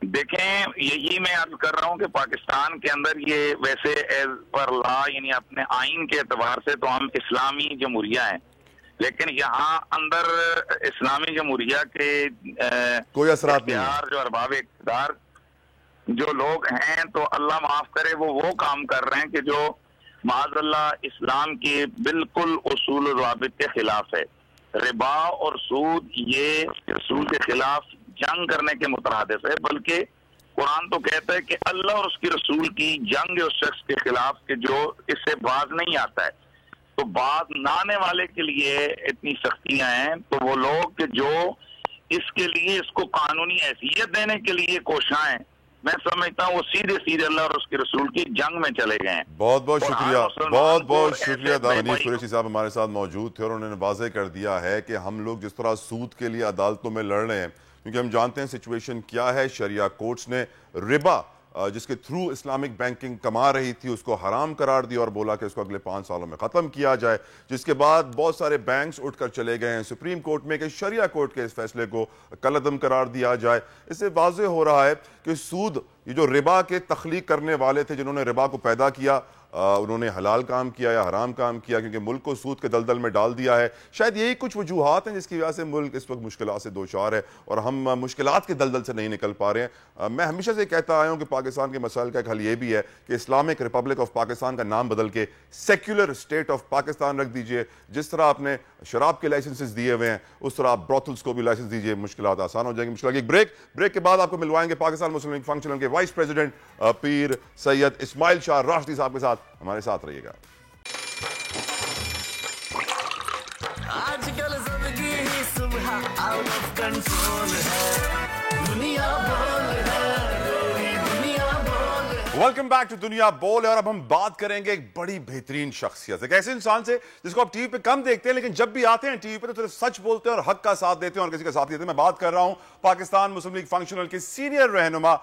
देखें, यही मैं अर्ज कर रहा हूं कि पाकिस्तान के अंदर ये वैसे एज पर लॉ, यानी अपने आइन के एतबार से तो हम इस्लामी जमहूरिया हैं, लेकिन यहाँ अंदर इस्लामी जमहूरिया के कोई असरात नहीं है। जो अरबाब इक़्तिदार जो लोग हैं, तो अल्लाह माफ करे वो काम कर रहे हैं कि जो माज़अल्लाह इस्लाम के बिल्कुल उसूल और ज़वाबित के खिलाफ है। रिबा और सूद ये रसूल के खिलाफ जंग करने के मुतरादिफ है, बल्कि कुरान तो कहता है कि अल्लाह और उसके रसूल की जंग उस शख्स के खिलाफ के जो इससे बाज नहीं आता है। तो बाज ना आने वाले के लिए इतनी सख्तियां हैं, तो वो लोग कि जो इसके लिए, इसको कानूनी हैसियत देने के लिए कोशाएं, मैं समझता हूँ वो सीधे सीधे अल्लाह और उसके रसूल की जंग में चले गए हैं। बहुत बहुत शुक्रिया, बहुत बहुत शुक्रिया। हनीफ कुरैशी साहब हमारे साथ मौजूद थे और उन्होंने वाज़ेह कर दिया है कि हम लोग जिस तरह सूद के लिए अदालतों में लड़ रहे हैं, क्योंकि हम जानते हैं सिचुएशन क्या है। शरिया कोर्ट्स ने रिबा जिसके थ्रू इस्लामिक बैंकिंग कमा रही थी उसको हराम करार दिया और बोला कि इसको अगले 5 सालों में ख़त्म किया जाए, जिसके बाद बहुत सारे बैंक्स उठकर चले गए हैं सुप्रीम कोर्ट में कि शरिया कोर्ट के इस फैसले को कलअदम करार दिया जाए। इससे वाज़ेह हो रहा है कि सूद, ये जो रिबा के तख्लीक करने वाले थे, जिन्होंने रिबा को पैदा किया, उन्होंने हलाल काम किया या हराम काम किया, क्योंकि मुल्क को सूद के दलदल में डाल दिया है। शायद यही कुछ वजूहात हैं जिसकी वजह से मुल्क इस वक्त मुश्किलात से दो चार है और हम मुश्किलात के दलदल से नहीं निकल पा रहे हैं। मैं हमेशा से कहता आया हूँ कि पाकिस्तान के मसाइल का एक हल ये भी है कि इस्लामिक रिपब्लिक ऑफ पाकिस्तान का नाम बदल के सेक्युलर स्टेट ऑफ पाकिस्तान रख दीजिए। जिस तरह आपने शराब के लाइसेंसेस दिए हुए हैं, उस तरह आप ब्रोथल्स को भी लाइसेंस दीजिए, मुश्किलात आसान हो जाएंगी। मुश्किल एक ब्रेक के बाद आपको मिलवाएंगे पाकिस्तान मुस्लिम लीग फंक्शनल के वाइस प्रेसिडेंट पीर सैयद इस्माइल शाह राशिदी साहब के साथ। हमारे साथ रहिएगा। आजकल सबकी ही सुबह आउट ऑफ कंट्रोल है, दुनिया बोल है, दुनिया बोल है। वेलकम बैक टू दुनिया बोल। और अब हम बात करेंगे एक बड़ी बेहतरीन शख्सियत, एक ऐसे इंसान से जिसको आप टीवी पे कम देखते हैं, लेकिन जब भी आते हैं टीवी पे तो सिर्फ सच बोलते हैं और हक का साथ देते हैं और किसी का साथ देते हैं। मैं बात कर रहा हूं पाकिस्तान मुस्लिम लीग फंक्शनल के सीनियर रहनुमा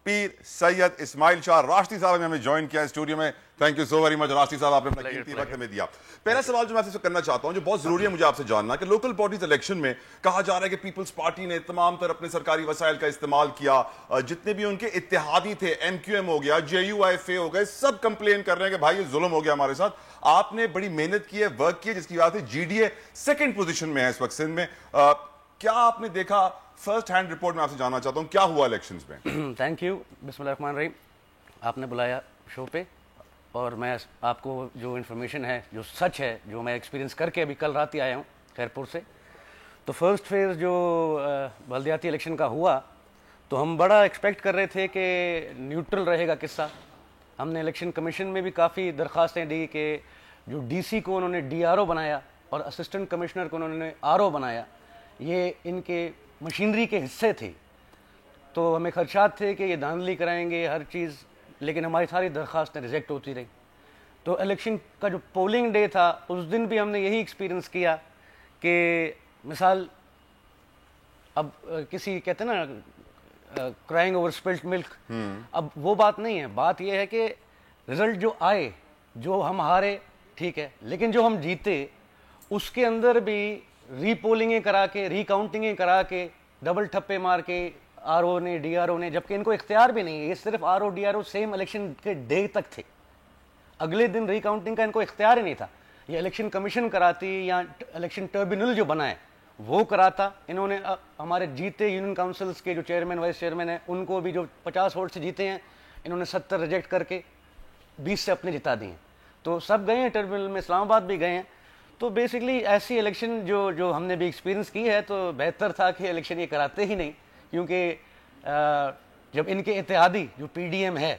पीर सैयद इस्माइल शाह राशिदी साहब ने हमें ज्वाइन किया स्टूडियो में। Thank you so very much Rashidi साहब, आपने अपना कीमती वक्त हमें दिया। पहला सवाल जो मैं आपसे करना चाहता हूं, जो बहुत जरूरी है मुझे आपसे जानना, कि लोकल बॉडीज इलेक्शन में कहा जा रहा है कि पीपल्स पार्टी ने तमाम तरह अपने सरकारी वसाइल का इस्तेमाल किया, जितने भी उनके इत्तेहादी थे, MQM हो गया, JUIFA हो गए, सब कंप्लेन कर रहे हैं कि भाई ये जुल्म हो गया हमारे साथ। आपने बड़ी मेहनत की है, वर्क की है, जिसकी वजह से GDA सेकेंड पोजिशन में है इस वक्त सिंध में। क्या आपने देखा? फर्स्ट हैंड रिपोर्ट में आपसे जानना चाहता हूं, क्या हुआ इलेक्शंस में? थैंक यू, बिस्मिल्लाहिर्रहमानिर्रहीम। आपने बुलाया शो पे और मैं आपको जो इन्फॉर्मेशन है, जो सच है, जो मैं एक्सपीरियंस करके अभी कल रात ही आया हूँ खैरपुर से। तो फर्स्ट फेज़ जो बल्दियाती इलेक्शन का हुआ, तो हम बड़ा एक्सपेक्ट कर रहे थे कि न्यूट्रल रहेगा किस्सा। हमने इलेक्शन कमीशन में भी काफ़ी दरख्वास्तें दी कि जो DC को उन्होंने DRO बनाया और असिस्टेंट कमिश्नर को उन्होंने RO बनाया, ये इनके मशीनरी के हिस्से थे। तो हमें खदशात थे कि ये धांधली कराएंगे हर चीज़, लेकिन हमारी सारी दरख्वास्तें रिजेक्ट होती रही। तो इलेक्शन का जो पोलिंग डे था, उस दिन भी हमने यही एक्सपीरियंस किया कि मिसाल अब किसी कहते हैं ना क्राइंग ओवर स्पिल्ड मिल्क, अब वो बात नहीं है। बात ये है कि रिजल्ट जो आए, जो हम हारे ठीक है, लेकिन जो हम जीते उसके अंदर भी रीपोलिंगें करा के, रिकाउंटिंगें करा के, डबल ठप्पे मार के RO ने, DRO ने, जबकि इनको इख्तियार भी नहीं है। ये सिर्फ RO DRO सेम इलेक्शन के डे तक थे, अगले दिन रिकाउंटिंग का इनको इख्तियार ही नहीं था। ये इलेक्शन कमीशन कराती या इलेक्शन ट्रिब्यूनल जो बना है वो कराता। इन्होंने हमारे जीते यूनियन काउंसिल्स के जो चेयरमैन वाइस चेयरमैन हैं, उनको भी जो 50 वोट से जीते हैं, इन्होंने 70 रिजेक्ट करके 20 से अपने जिता दिए। तो सब गए हैं टर्मिनल में, इस्लामाबाद भी गए हैं। तो बेसिकली ऐसी इलेक्शन जो हमने भी एक्सपीरियंस की है, तो बेहतर था कि इलेक्शन ये कराते ही नहीं, क्योंकि जब इनके इत्तेहादी जो PDM है,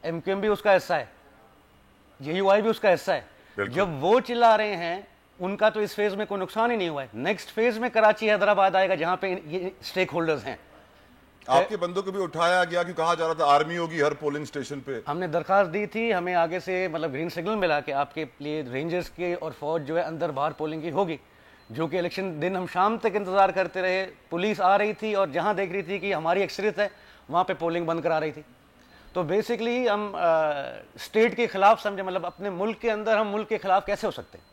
MQM भी उसका हिस्सा है, JUI भी उसका हिस्सा है, जब वो चिल्ला रहे हैं, उनका तो इस फेज में कोई नुकसान ही नहीं हुआ है। नेक्स्ट फेज में कराची हैदराबाद आएगा, जहां पे ये स्टेक होल्डर्स हैं। आपके बंदों को भी उठाया गया कि कहा जा रहा था आर्मी होगी हर पोलिंग स्टेशन पे। हमने दरखास्त दी थी, हमें आगे से मतलब ग्रीन सिग्नल मिला कि आपके लिए रेंजर्स के और फौज जो है अंदर बाहर पोलिंग की होगी, जो कि इलेक्शन दिन हम शाम तक इंतजार करते रहे। पुलिस आ रही थी और जहां देख रही थी कि हमारी अक्सरियत है, वहां पे पोलिंग बंद करा रही थी। तो बेसिकली हम स्टेट के खिलाफ समझे, मतलब अपने मुल्क के अंदर हम मुल्क के खिलाफ कैसे हो सकते हैं।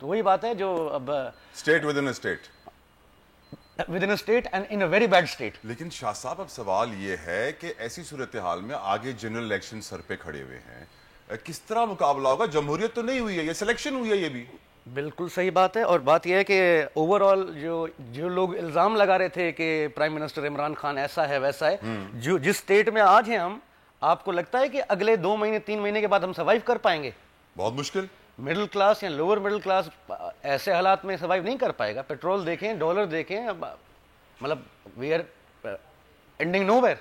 तो वही बात है जो अब state with in state, with in state and in a very bad state. लेकिन शाह साहब अब सवाल ये है कि ऐसी सूरत हाल में आगे जनरल इलेक्शन सर पे खड़े हुए हैं, किस तरह मुकाबला होगा? जमहूरियत तो नहीं हुई है, ये सिलेक्शन हुई है। ये भी बिल्कुल सही बात है। और बात यह है कि ओवरऑल जो लोग इल्ज़ाम लगा रहे थे कि प्राइम मिनिस्टर इमरान खान ऐसा है वैसा है, जो जिस स्टेट में आज हैं हम, आपको लगता है कि अगले 2 महीने 3 महीने के बाद हम सर्वाइव कर पाएंगे? बहुत मुश्किल। मिडिल क्लास या लोअर मिडिल क्लास ऐसे हालात में सर्वाइव नहीं कर पाएगा। पेट्रोल देखें, डॉलर देखें, मतलब वी आर एंडिंग नोवेयर।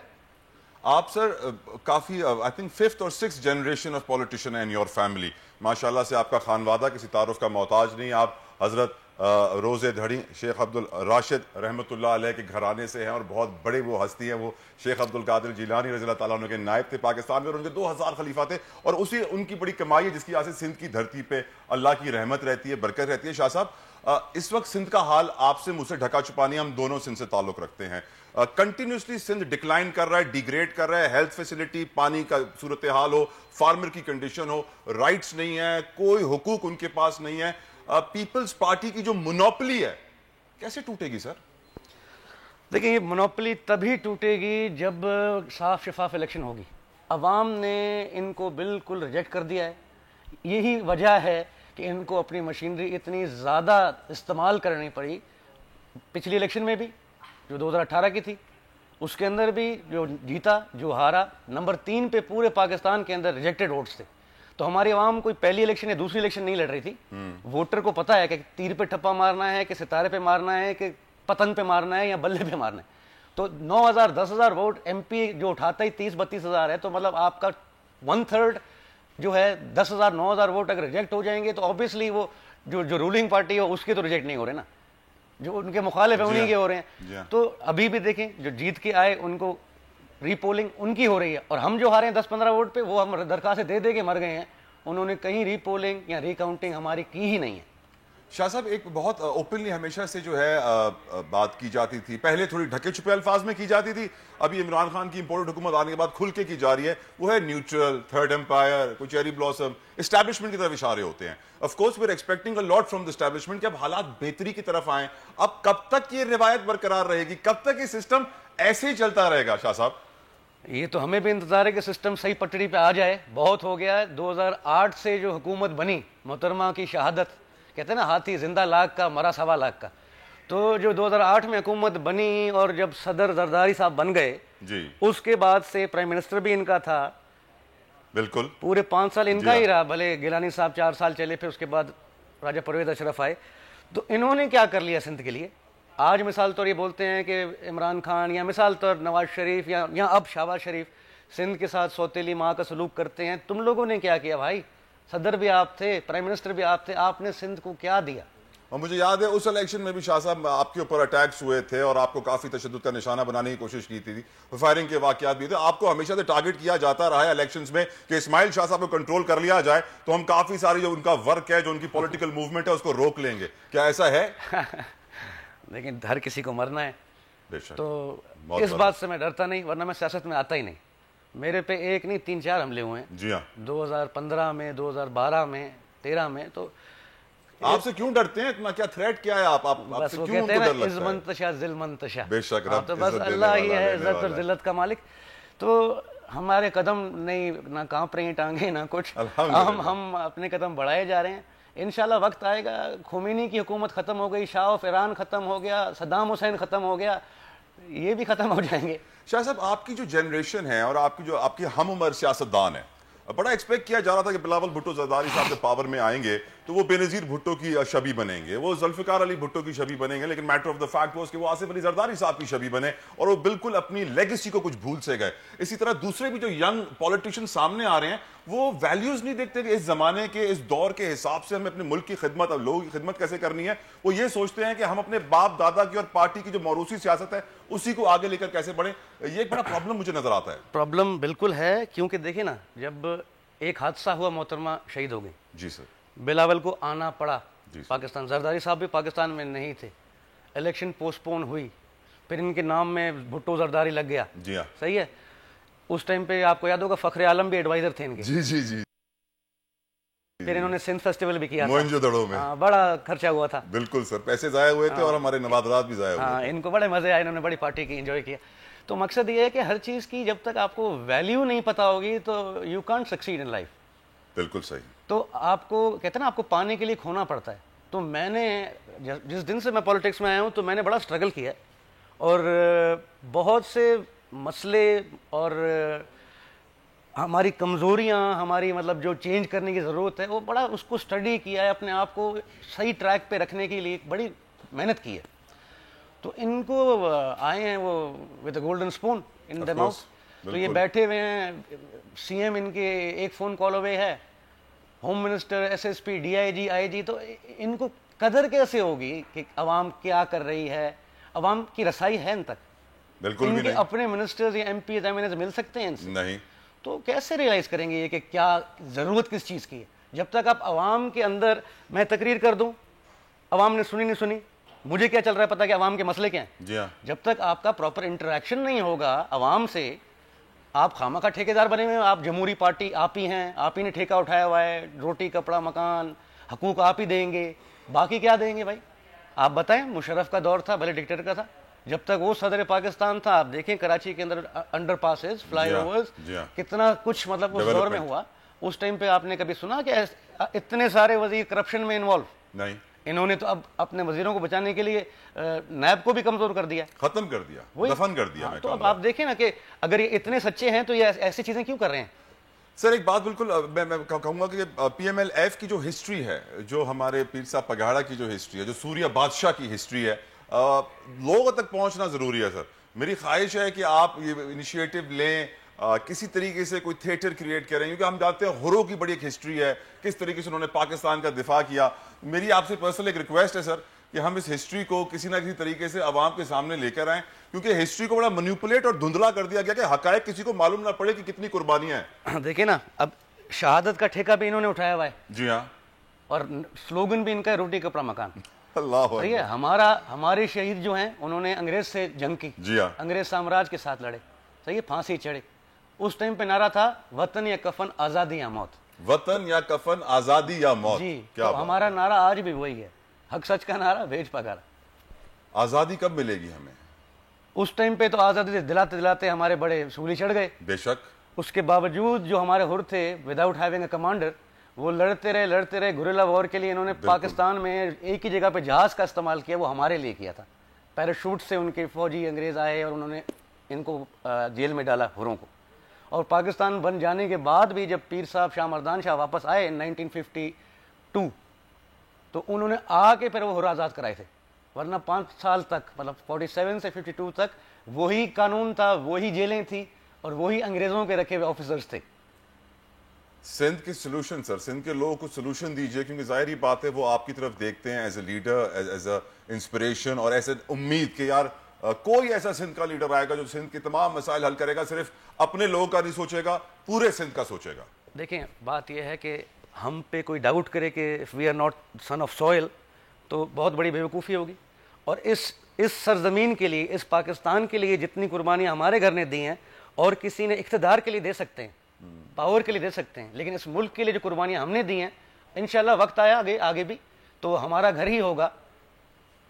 आप सर काफी आई थिंक 5th और 6th generation of politician in your family. माशाल्लाह से आपका खानवादा किसी तारुफ का मोहताज नहीं। आप हजरत रोज़े धड़ी शेख अब्दुल राशिद रहमतुल्लाह अलैह के घराने से हैं और बहुत बड़े वो हस्ती हैं। वो शेख अब्दुल कादिर जिलानी रज़ी अल्लाह ताला अन्हु के नायब थे पाकिस्तान में, और उनके 2000 खलीफा थे, और उसी उनकी बड़ी कमाई है जिसकी वजह से सिंध की धरती पे अल्लाह की रहमत रहती है, बरकत रहती है। शाह साहब, इस वक्त सिंध का हाल आपसे मुझसे ढका छुपा नहीं, हम दोनों सिंध से ताल्लुक रखते हैं। कंटिन्यूसली सिंध डिक्लाइन कर रहा है, डिग्रेड कर रहा है। हेल्थ फैसिलिटी, पानी का सूरत हाल हो, फार्मर की कंडीशन हो, राइट्स नहीं है, कोई हुकूक उनके पास नहीं है। पीपल्स पार्टी की जो मोनोपोली है कैसे टूटेगी सर? देखिए, ये मोनोपोली तभी टूटेगी जब साफ शफाफ इलेक्शन होगी। अवाम ने इनको बिल्कुल रिजेक्ट कर दिया है। यही वजह है कि इनको अपनी मशीनरी इतनी ज़्यादा इस्तेमाल करनी पड़ी। पिछली इलेक्शन में भी जो 2018 की थी, उसके अंदर भी जो जीता जो हारा, नंबर 3 पे पूरे पाकिस्तान के अंदर रिजेक्टेड वोट्स थे। तो हमारी आवाम कोई पहली इलेक्शन या दूसरी इलेक्शन नहीं लड़ रही थी। वोटर को पता है कि तीर पे ठप्पा मारना है, कि सितारे पे मारना है, कि पतंग पे मारना है या बल्ले पे मारना है। तो 9000 10,000 वोट MP जो उठाता ही 30-32 हज़ार है, तो मतलब आपका 1/3 जो है 10,000 9,000 वोट अगर रिजेक्ट हो जाएंगे, तो ऑब्वियसली वो जो रूलिंग पार्टी है उसके तो रिजेक्ट नहीं हो रहे ना, जो उनके मुखालिफ है उन्हीं के हो रहे हैं। तो अभी भी देखें, जो जीत के आए उनको रीपोलिंग उनकी हो रही है, और हम जो हारे हैं 10-15 वोट पे, वो हम दरखास्तें दे के मर गए हैं। उन्होंने कहीं रीपोलिंग या रिकाउंटिंग हमारी की ही नहीं है। शाह साहब, एक बहुत ओपनली हमेशा से जो है बात की जाती थी, पहले थोड़ी ढके छुपे अल्फाज में की जाती थी, अभी इमरान खान की इंपोर्टेड हुकूमत आने के बाद खुल के की जा रही है, वो है न्यूट्रल, थर्ड एम्पायर, कोई चेरी ब्लॉसम, एस्टैब्लिशमेंट की तरफ इशारे होते हैं। Of course we are expecting a lot from the establishment कि अब हालात बेहतरी की तरफ आए। अब कब तक ये रिवायत बरकरार रहेगी, कब तक ये सिस्टम ऐसे ही चलता रहेगा? शाह साहब, ये तो हमें भी इंतजार है कि सिस्टम सही पटड़ी पे आ जाए। बहुत हो गया है। 2008 से जो हुकूमत बनी, मोहतरमा की शहादत, कहते हैं ना हाथी जिंदा लाख का मरा 1.25 लाख का, तो जो 2008 में हुकूमत बनी और जब सदर जरदारी साहब बन गए जी, उसके बाद से प्राइम मिनिस्टर भी इनका था। बिल्कुल पूरे 5 साल इनका ही रहा, भले गिलानी साहब 4 साल चले, फिर उसके बाद राजा परवेज अशरफ आए। तो इन्होंने क्या कर लिया सिंध के लिए? आज मिसाल तौर ये बोलते हैं कि इमरान खान या मिसाल तौर नवाज शरीफ या अब शहबाज शरीफ सिंध के साथ सौतेली माँ का सलूक करते हैं। तुम लोगों ने क्या किया भाई? सदर भी आप थे, प्राइम मिनिस्टर भी आप थे, आपने सिंध को क्या दिया? और मुझे याद है उस इलेक्शन में भी शाह साहब आपके ऊपर अटैक्स हुए थे और आपको काफी तशद्दुद का निशाना बनाने की कोशिश की थी, फायरिंग के वाकयात भी थे। आपको हमेशा से टारगेट किया जाता रहा है इलेक्शंस में कि इस्माइल शाह साहब को कंट्रोल कर लिया जाए तो हम काफी सारी जो उनका वर्क है, जो उनकी पॉलिटिकल मूवमेंट है, उसको रोक लेंगे। क्या ऐसा है? लेकिन हर किसी को मरना है, तो इस बहुत बात से मैं डरता नहीं, वरना मैं सियासत में आता ही नहीं। मेरे पे एक नहीं 3-4 हमले हुए हैं। जी हाँ, 2015 में, 2012 में, 13 में। तो आपसे क्यों डरते हैं इतना? क्या थ्रेट क्या है? आपसे क्यों उनको डर लगता है? इज़्ज़मंतशा ज़िल्मंतशा, बेशक रब तो बस अल्लाह ही है इज्जत और जिल्लत का मालिक। तो हमारे कदम नहीं, ना कांप रही हैं टांगे ना कुछ, हम अपने कदम बढ़ाए जा रहे हैं। इंशाल्लाह वक्त आएगा, खुमैनी की हुकूमत खत्म हो गई, शाह ऑफ ईरान खत्म हो गया, सद्दाम हुसैन खत्म हो गया, ये भी खत्म हो जाएंगे। शाह साहब, आपकी जो जनरेशन है और आपकी हम उम्र सियासतदान है, बड़ा एक्सपेक्ट किया जा रहा था कि बिलावल भुट्टो जरदारी साहब जब पावर में आएंगे तो वो बेनजीर भुट्टो की छवि बनेंगे, वो जुल्फिकार अली भुट्टो की छवि बनेंगे, लेकिन मैटर ऑफ द फैक्ट वो कि वो आसिफ अली जरदारी साहब की छवि बने और वो बिल्कुल अपनी लेगेसी को कुछ भूल से गए। इसी तरह दूसरे भी जो यंग पॉलिटिशियन सामने आ रहे हैं वो वैल्यूज नहीं देखते कि इस जमाने के इस दौर के हिसाब से हमें अपने मुल्क की खिदमत और लोगों की खिदमत कैसे करनी है। वो ये सोचते हैं कि हम अपने बाप दादा की और पार्टी की जो मौरूसी सियासत है उसी को आगे लेकर कैसे बढ़े। ये एक बड़ा प्रॉब्लम मुझे नजर आता है। प्रॉब्लम बिल्कुल है, क्योंकि देखिए ना, जब एक हादसा हुआ, मोहतरमा शहीद हो गई जी सर, बिलावल को आना पड़ा पाकिस्तान, जरदारी साहब भी पाकिस्तान में नहीं थे, इलेक्शन पोस्टपोन हुई, फिर इनके नाम में भुट्टो जरदारी लग गया। जी हाँ, सही है। उस टाइम पे आपको याद होगा फखरे आलम भी एडवाइजर थे इनके। जी जी जी। फिर इन्होंने सिंध फेस्टिवल भी किया, मोइंजोदड़ो में बड़ा खर्चा हुआ था। बिल्कुल सर, पैसे जाया हुए थे और हमारे नवादरात भी जाया हुए थे। इनको बड़े मजे आए, इन्होंने बड़ी पार्टी की एंजॉय किया। तो मकसद ये है कि हर चीज की जब तक आपको वैल्यू नहीं पता होगी तो you can't succeed in life. बिल्कुल सही। तो आपको कहते हैं ना, आपको पाने के लिए खोना पड़ता है। तो मैंने जिस दिन से मैं पॉलिटिक्स में आया हूँ तो मैंने बड़ा स्ट्रगल किया और बहुत से मसले और हमारी कमज़ोरियाँ, हमारी मतलब जो चेंज करने की ज़रूरत है, वो बड़ा उसको स्टडी किया है, अपने आप को सही ट्रैक पे रखने के लिए बड़ी मेहनत की है। तो इनको आए हैं वो with golden spoon in the mouth. तो ये बैठे हुए हैं, सीएम इनके एक फ़ोन कॉल अवे है, home minister, SSP, DIG, IG. तो इनको कदर कैसे होगी कि अवाम क्या कर रही है, अवाम की रसाई है इन तक? बिल्कुल भी इनके नहीं। अपने मिनिस्टर्स या एमपी एमएनएस मिल सकते हैं इनसे? नहीं। तो कैसे रियलाइज करेंगे ये कि क्या ज़रूरत किस चीज़ की है? जब तक आप अवाम के अंदर, मैं तकरीर कर दूं, अवाम ने सुनी नहीं सुनी, मुझे क्या चल रहा है पता कि अवाम के मसले क्या हैं। जी हाँ। जब तक आपका प्रॉपर इंटरेक्शन नहीं होगा अवाम से, आप खामा का ठेकेदार बने हुए हैं। आप जमहूरी पार्टी, आप ही हैं, आप ही ने ठेका उठाया हुआ है, रोटी कपड़ा मकान हकूक आप ही देंगे, बाकी क्या देंगे भाई? आप बताएं। मुशर्रफ का दौर था, भले डिक्टेटर का था, जब तक वो सदर पाकिस्तान था, आप देखें कराची के अंदर अंडर पासेस, फ्लाईओवर्स, कितना कुछ मतलब उस दौर में हुआ। उस टाइम पे आपने कभी सुना कि इतने सारे वजीर करप्शन में इन्वॉल्व? नहीं। इन्होंने तो अब अपने वजीरों को बचाने के लिए नैब को भी कमजोर कर दिया, खत्म कर दिया, दफन कर दिया। तो अब आप देखें ना कि अगर ये इतने सच्चे हैं तो ये ऐसी चीजें क्यों कर रहे हैं? सर एक बात बिल्कुल मैं कहूंगा कि पीएमएलएफ की जो हिस्ट्री है, जो हमारे पीर साहब पघाड़ा की जो हिस्ट्री है, जो सूर्या बादशाह की हिस्ट्री है, लोगों तक पहुंचना जरूरी है। सर मेरी ख्वाहिश है कि आप ये इनिशिएटिव लें, किसी तरीके से कोई थिएटर क्रिएट करें, क्योंकि हम जानते हैं हुर्रों की बड़ी एक हिस्ट्री है, किस तरीके से उन्होंने पाकिस्तान का दिफा किया। मेरी आपसे पर्सनल एक रिक्वेस्ट है सर कि हम इस हिस्ट्री को किसी ना किसी तरीके से आवाम के सामने लेकर आएं, क्योंकि हिस्ट्री को बड़ा मैनिपुलेट और धुंधला कर दिया गया कि हकायक किसी को मालूम ना पड़े कि कितनी कुर्बानियां हैं। देखिए ना, अब शहादत का ठेका भी इन्होंने उठाया हुआ है। जी हाँ। और स्लोगन भी इनका है, रोटी कपड़ा मकान। अल्लाह सही है। हमारे शहीद जो हैं उन्होंने अंग्रेज से जंग की। जी हाँ। अंग्रेज साम्राज्य के साथ लड़े, सही है, फांसी चढ़े। उस टाइम पे नारा था वतन या कफन, आजादी या मौत। वतन या कफन, आजादी या मौत। जी। क्या तो हमारा नारा आज भी वही है, हक सच का नारा, भेज पगारा। आजादी कब मिलेगी हमें? उस टाइम पे तो आजादी दिलाते दिलाते हमारे बड़े सूली चढ़ गए। बेशक। उसके बावजूद जो हमारे हुर थे, विदाउट हैविंग अ कमांडर, वो लड़ते रहे गुरिल्ला वॉर के लिए। इन्होंने पाकिस्तान में एक ही जगह पे जहाज का इस्तेमाल किया, वो हमारे लिए किया था। पैराशूट से उनके फौजी अंग्रेज आए और उन्होंने इनको जेल में डाला, हुरों को। और पाकिस्तान बन जाने के बाद भी जब पीर साहब शाह मर्दान शाह वापस आए 1952, तो उन्होंने आके फिर वो हुर आज़ाद कराए थे। वरना 5 साल तक, मतलब 47 से 52 तक वही कानून था, वही जेलें थी और वही अंग्रेजों के रखे हुए ऑफिसर्स थे। सिंध के सोल्यूशन सर, सिंध के लोगों को सोल्यूशन दीजिए, क्योंकि जाहिर बात है वो आपकी तरफ देखते हैं as a leader, as a inspiration और एज ए उम्मीद कि यार कोई ऐसा सिंध का लीडर आएगा जो सिंध के तमाम मसाइल हल करेगा, सिर्फ अपने लोगों का नहीं सोचेगा, पूरे सिंध का सोचेगा। देखें, बात यह है कि हम पे कोई डाउट करे कि if we are not son of soil, तो बहुत बड़ी बेवकूफ़ी होगी। और इस सरजमीन के लिए, इस पाकिस्तान के लिए जितनी कुर्बानियाँ हमारे घर ने दी हैं, और किसी ने इख्तिदार के लिए दे सकते हैं, पावर के लिए दे सकते हैं, लेकिन इस मुल्क के लिए जो कुर्बानियाँ हमने दी हैं, इंशाल्लाह वक्त आया आगे भी तो हमारा घर ही होगा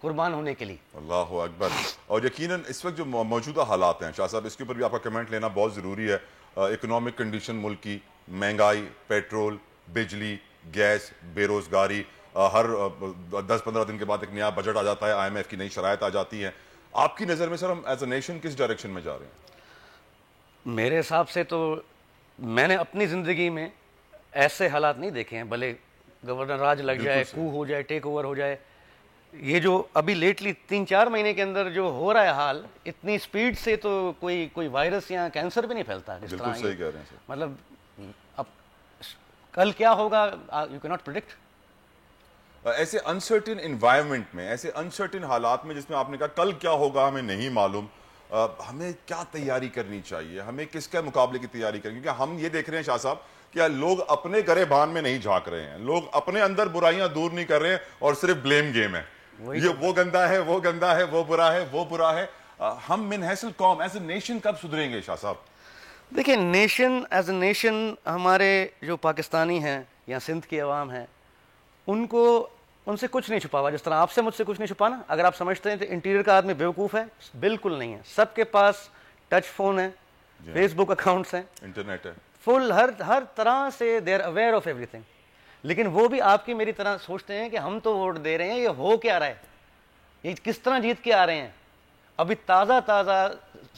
कुर्बान होने के लिए। अल्लाह अकबर। और यकीनन इस वक्त जो मौजूदा हालात हैं शाह साहब, इसके ऊपर भी आपका कमेंट लेना बहुत ज़रूरी है। इकोनॉमिक कंडीशन मुल्क की, महंगाई, पेट्रोल, बिजली, गैस, बेरोज़गारी, हर 10-15 दिन के बाद एक नया बजट आ जाता है, IMF की नई शराइत आ जाती है। आपकी नज़र में सर हम एज अ नेशन किस डायरेक्शन में जा रहे हैं? मेरे हिसाब से तो मैंने अपनी ज़िंदगी में ऐसे हालात नहीं देखे हैं, भले गवर्नर राज लग जाए, कू हो जाए, टेक ओवर हो जाए। ये जो अभी लेटली 3-4 महीने के अंदर जो हो रहा है हाल, इतनी स्पीड से तो कोई वायरस या कैंसर भी नहीं फैलता। बिल्कुल सही कह रहे हैं सर। मतलब अब कल क्या होगा, यू कैन नॉट प्रिडिक्ट। ऐसे अनसर्टेन एनवायरनमेंट में, ऐसे अनसर्टेन हालात में जिसमें आपने कहा कल क्या होगा हमें नहीं मालूम, हमें क्या तैयारी करनी चाहिए, हमें किसके मुकाबले की तैयारी करनी? क्योंकि हम ये देख रहे हैं शाह साहब कि लोग अपने गरेबान में नहीं झांक रहे हैं, लोग अपने अंदर बुराइयां दूर नहीं कर रहे हैं और सिर्फ ब्लेम गेम है। ये वो गंदा है, वो गंदा है, वो बुरा है, वो बुरा है। हम मिनहसल कौम एज ए नेशन कब सुधरेंगे शाह साहब? देखिए, नेशन एज ए नेशन, हमारे जो पाकिस्तानी हैं या सिंध की अवाम है, उनसे कुछ नहीं छुपा हुआ। जिस तरह आपसे मुझसे कुछ नहीं छुपाना। अगर आप समझते हैं तो इंटीरियर का आदमी बेवकूफ़ है, बिल्कुल नहीं है। सबके पास टच फोन है, फेसबुक अकाउंट्स हैं, इंटरनेट है, फुल हर तरह से they are aware of everything. लेकिन वो भी आपकी मेरी तरह सोचते हैं कि हम तो वोट दे रहे हैं, ये हो क्या रहा है, ये किस तरह जीत के आ रहे हैं। अभी ताज़ा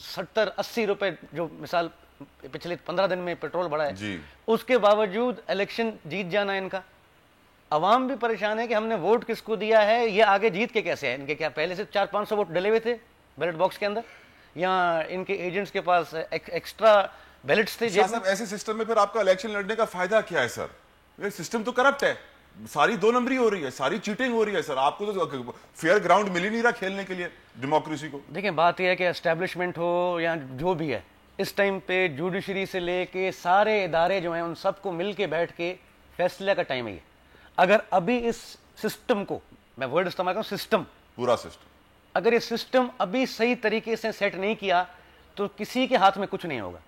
70-80 रुपए जो मिसाल पिछले 15 दिन में पेट्रोल बढ़ा है जी, उसके बावजूद इलेक्शन जीत जाना इनका। अवाम भी परेशान है कि हमने वोट किसको दिया है, ये आगे जीत के कैसे है। इनके क्या पहले से 400-500 वोट डले हुए थे बैलेट बॉक्स के अंदर, या इनके एजेंट्स के पास एक्स्ट्रा बैलेट्स थे? साहब ऐसे सिस्टम में फिर आपका इलेक्शन लड़ने का फायदा क्या है सर? ये सिस्टम तो करप्ट है, सारी 2 नंबरी हो रही है, सारी चीटिंग हो रही है सर। आपको तो फेयर ग्राउंड मिल ही नहीं रहा खेलने के लिए डेमोक्रेसी को। देखिए, बात यह है कि एस्टेब्लिशमेंट हो या जो भी है, इस टाइम पे जुडिशरी से लेके सारे इदारे जो हैं उन सबको मिल के बैठ के फैसले का टाइम है ये। अगर अभी इस सिस्टम को, मैं वर्ड इस्तेमाल कर रहा हूं, सिस्टम, पूरा सिस्टम, अगर ये सिस्टम अभी सही तरीके से सेट नहीं किया तो किसी के हाथ में कुछ नहीं होगा।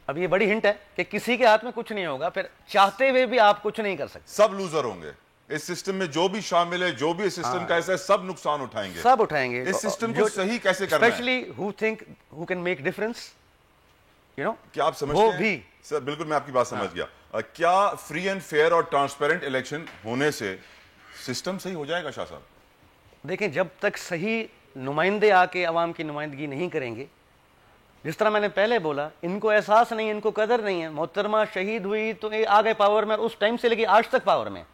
अब ये बड़ी हिंट है कि किसी के हाथ में कुछ नहीं होगा, फिर चाहते हुए भी आप कुछ नहीं कर सकते। सब लूजर होंगे इस सिस्टम में, जो भी शामिल है, जो भी इस सिस्टम का ऐसा है, सब नुकसान उठाएंगे, सब उठाएंगे। इस सिस्टम को सही कैसे करना है? Specially who can make difference, you know. क्या आप समझते हैं? भी सर, बिल्कुल मैं आपकी बात समझ गया। क्या फ्री एंड फेयर और ट्रांसपेरेंट इलेक्शन होने से सिस्टम सही हो जाएगा शाह साहब? देखें, जब तक सही नुमाइंदे आके अवाम की नुमाइंदगी नहीं करेंगे, जिस तरह मैंने पहले बोला, इनको एहसास नहीं, इनको कदर नहीं है। मोहतरमा शहीद हुई तो ये आ गए पावर में, उस टाइम से लेके आज तक पावर में,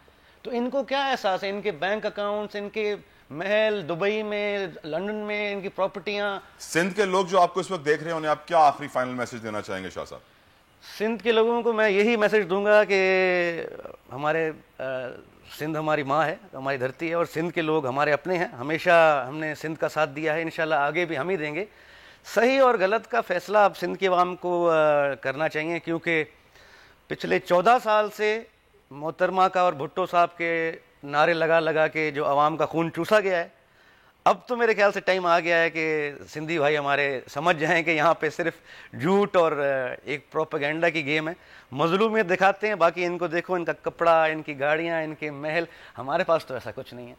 तो इनको क्या एहसास है? इनके बैंक अकाउंट्स, इनके महल दुबई में, लंदन में, इनकी प्रॉपर्टियां। सिंध के लोग जो आपको इस वक्त देख रहे हैं, उन्हें आप क्या आखिरी फाइनल मैसेज देना चाहेंगे शाह साहब? सिंध के लोगों को मैं यही मैसेज दूंगा कि हमारे सिंध हमारी माँ है, हमारी धरती है, और सिंध के लोग हमारे अपने हैं। हमेशा हमने सिंध का साथ दिया है, इंशाल्लाह आगे भी हम ही देंगे। सही और गलत का फैसला अब सिंध के अवाम को करना चाहिए, क्योंकि पिछले 14 साल से मोहतरमा का और भुट्टो साहब के नारे लगा लगा के जो अवाम का खून चूसा गया है, अब तो मेरे ख्याल से टाइम आ गया है कि सिंधी भाई हमारे समझ जाएं कि यहाँ पे सिर्फ झूठ और एक प्रोपेगेंडा की गेम है। मजलूमियत दिखाते हैं, बाकी इनको देखो, इनका कपड़ा, इनकी गाड़ियाँ, इनके महल। हमारे पास तो ऐसा कुछ नहीं है।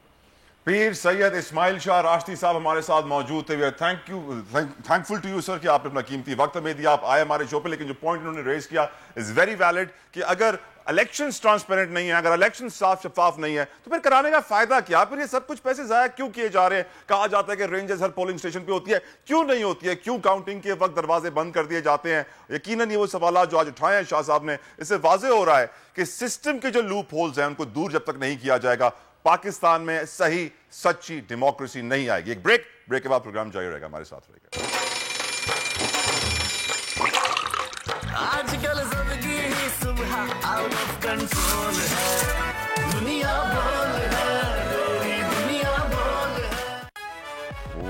पीर सैयद इस्माइल शाह राश्ती साहब हमारे साथ मौजूद थे। थैंकफुल टू यू सर कि आपने अपना कीमती वक्त हमें दिया, आप आए हमारे शो पे। लेकिन जो पॉइंट उन्होंने रेज किया इज वेरी वैलिड कि अगर इलेक्शंस ट्रांसपेरेंट नहीं है, अगर इलेक्शन साफ शफाफ नहीं है, तो फिर कराने का फायदा क्या? फिर ये सब कुछ पैसे जाया क्यों किए जा रहे हैं? कहा जाता है कि रेंजर्स हर पोलिंग स्टेशन पे होती है, क्यों नहीं होती है? क्यों काउंटिंग के वक्त दरवाजे बंद कर दिए जाते हैं? यकीनन ये वो सवाल जो आज उठाए हैं शाह साहब ने, इससे वाजे हो रहा है कि सिस्टम के जो लूप होल्स हैं उनको दूर जब तक नहीं किया जाएगा, पाकिस्तान में सही सच्ची डेमोक्रेसी नहीं आएगी। एक ब्रेक के बाद प्रोग्राम जारी रहेगा, हमारे साथ रहेगा। आजकल जिंदगी ही सुबह आउट ऑफ कंट्रोल है, दुनिया बोल है, तेरी दुनिया बोल है।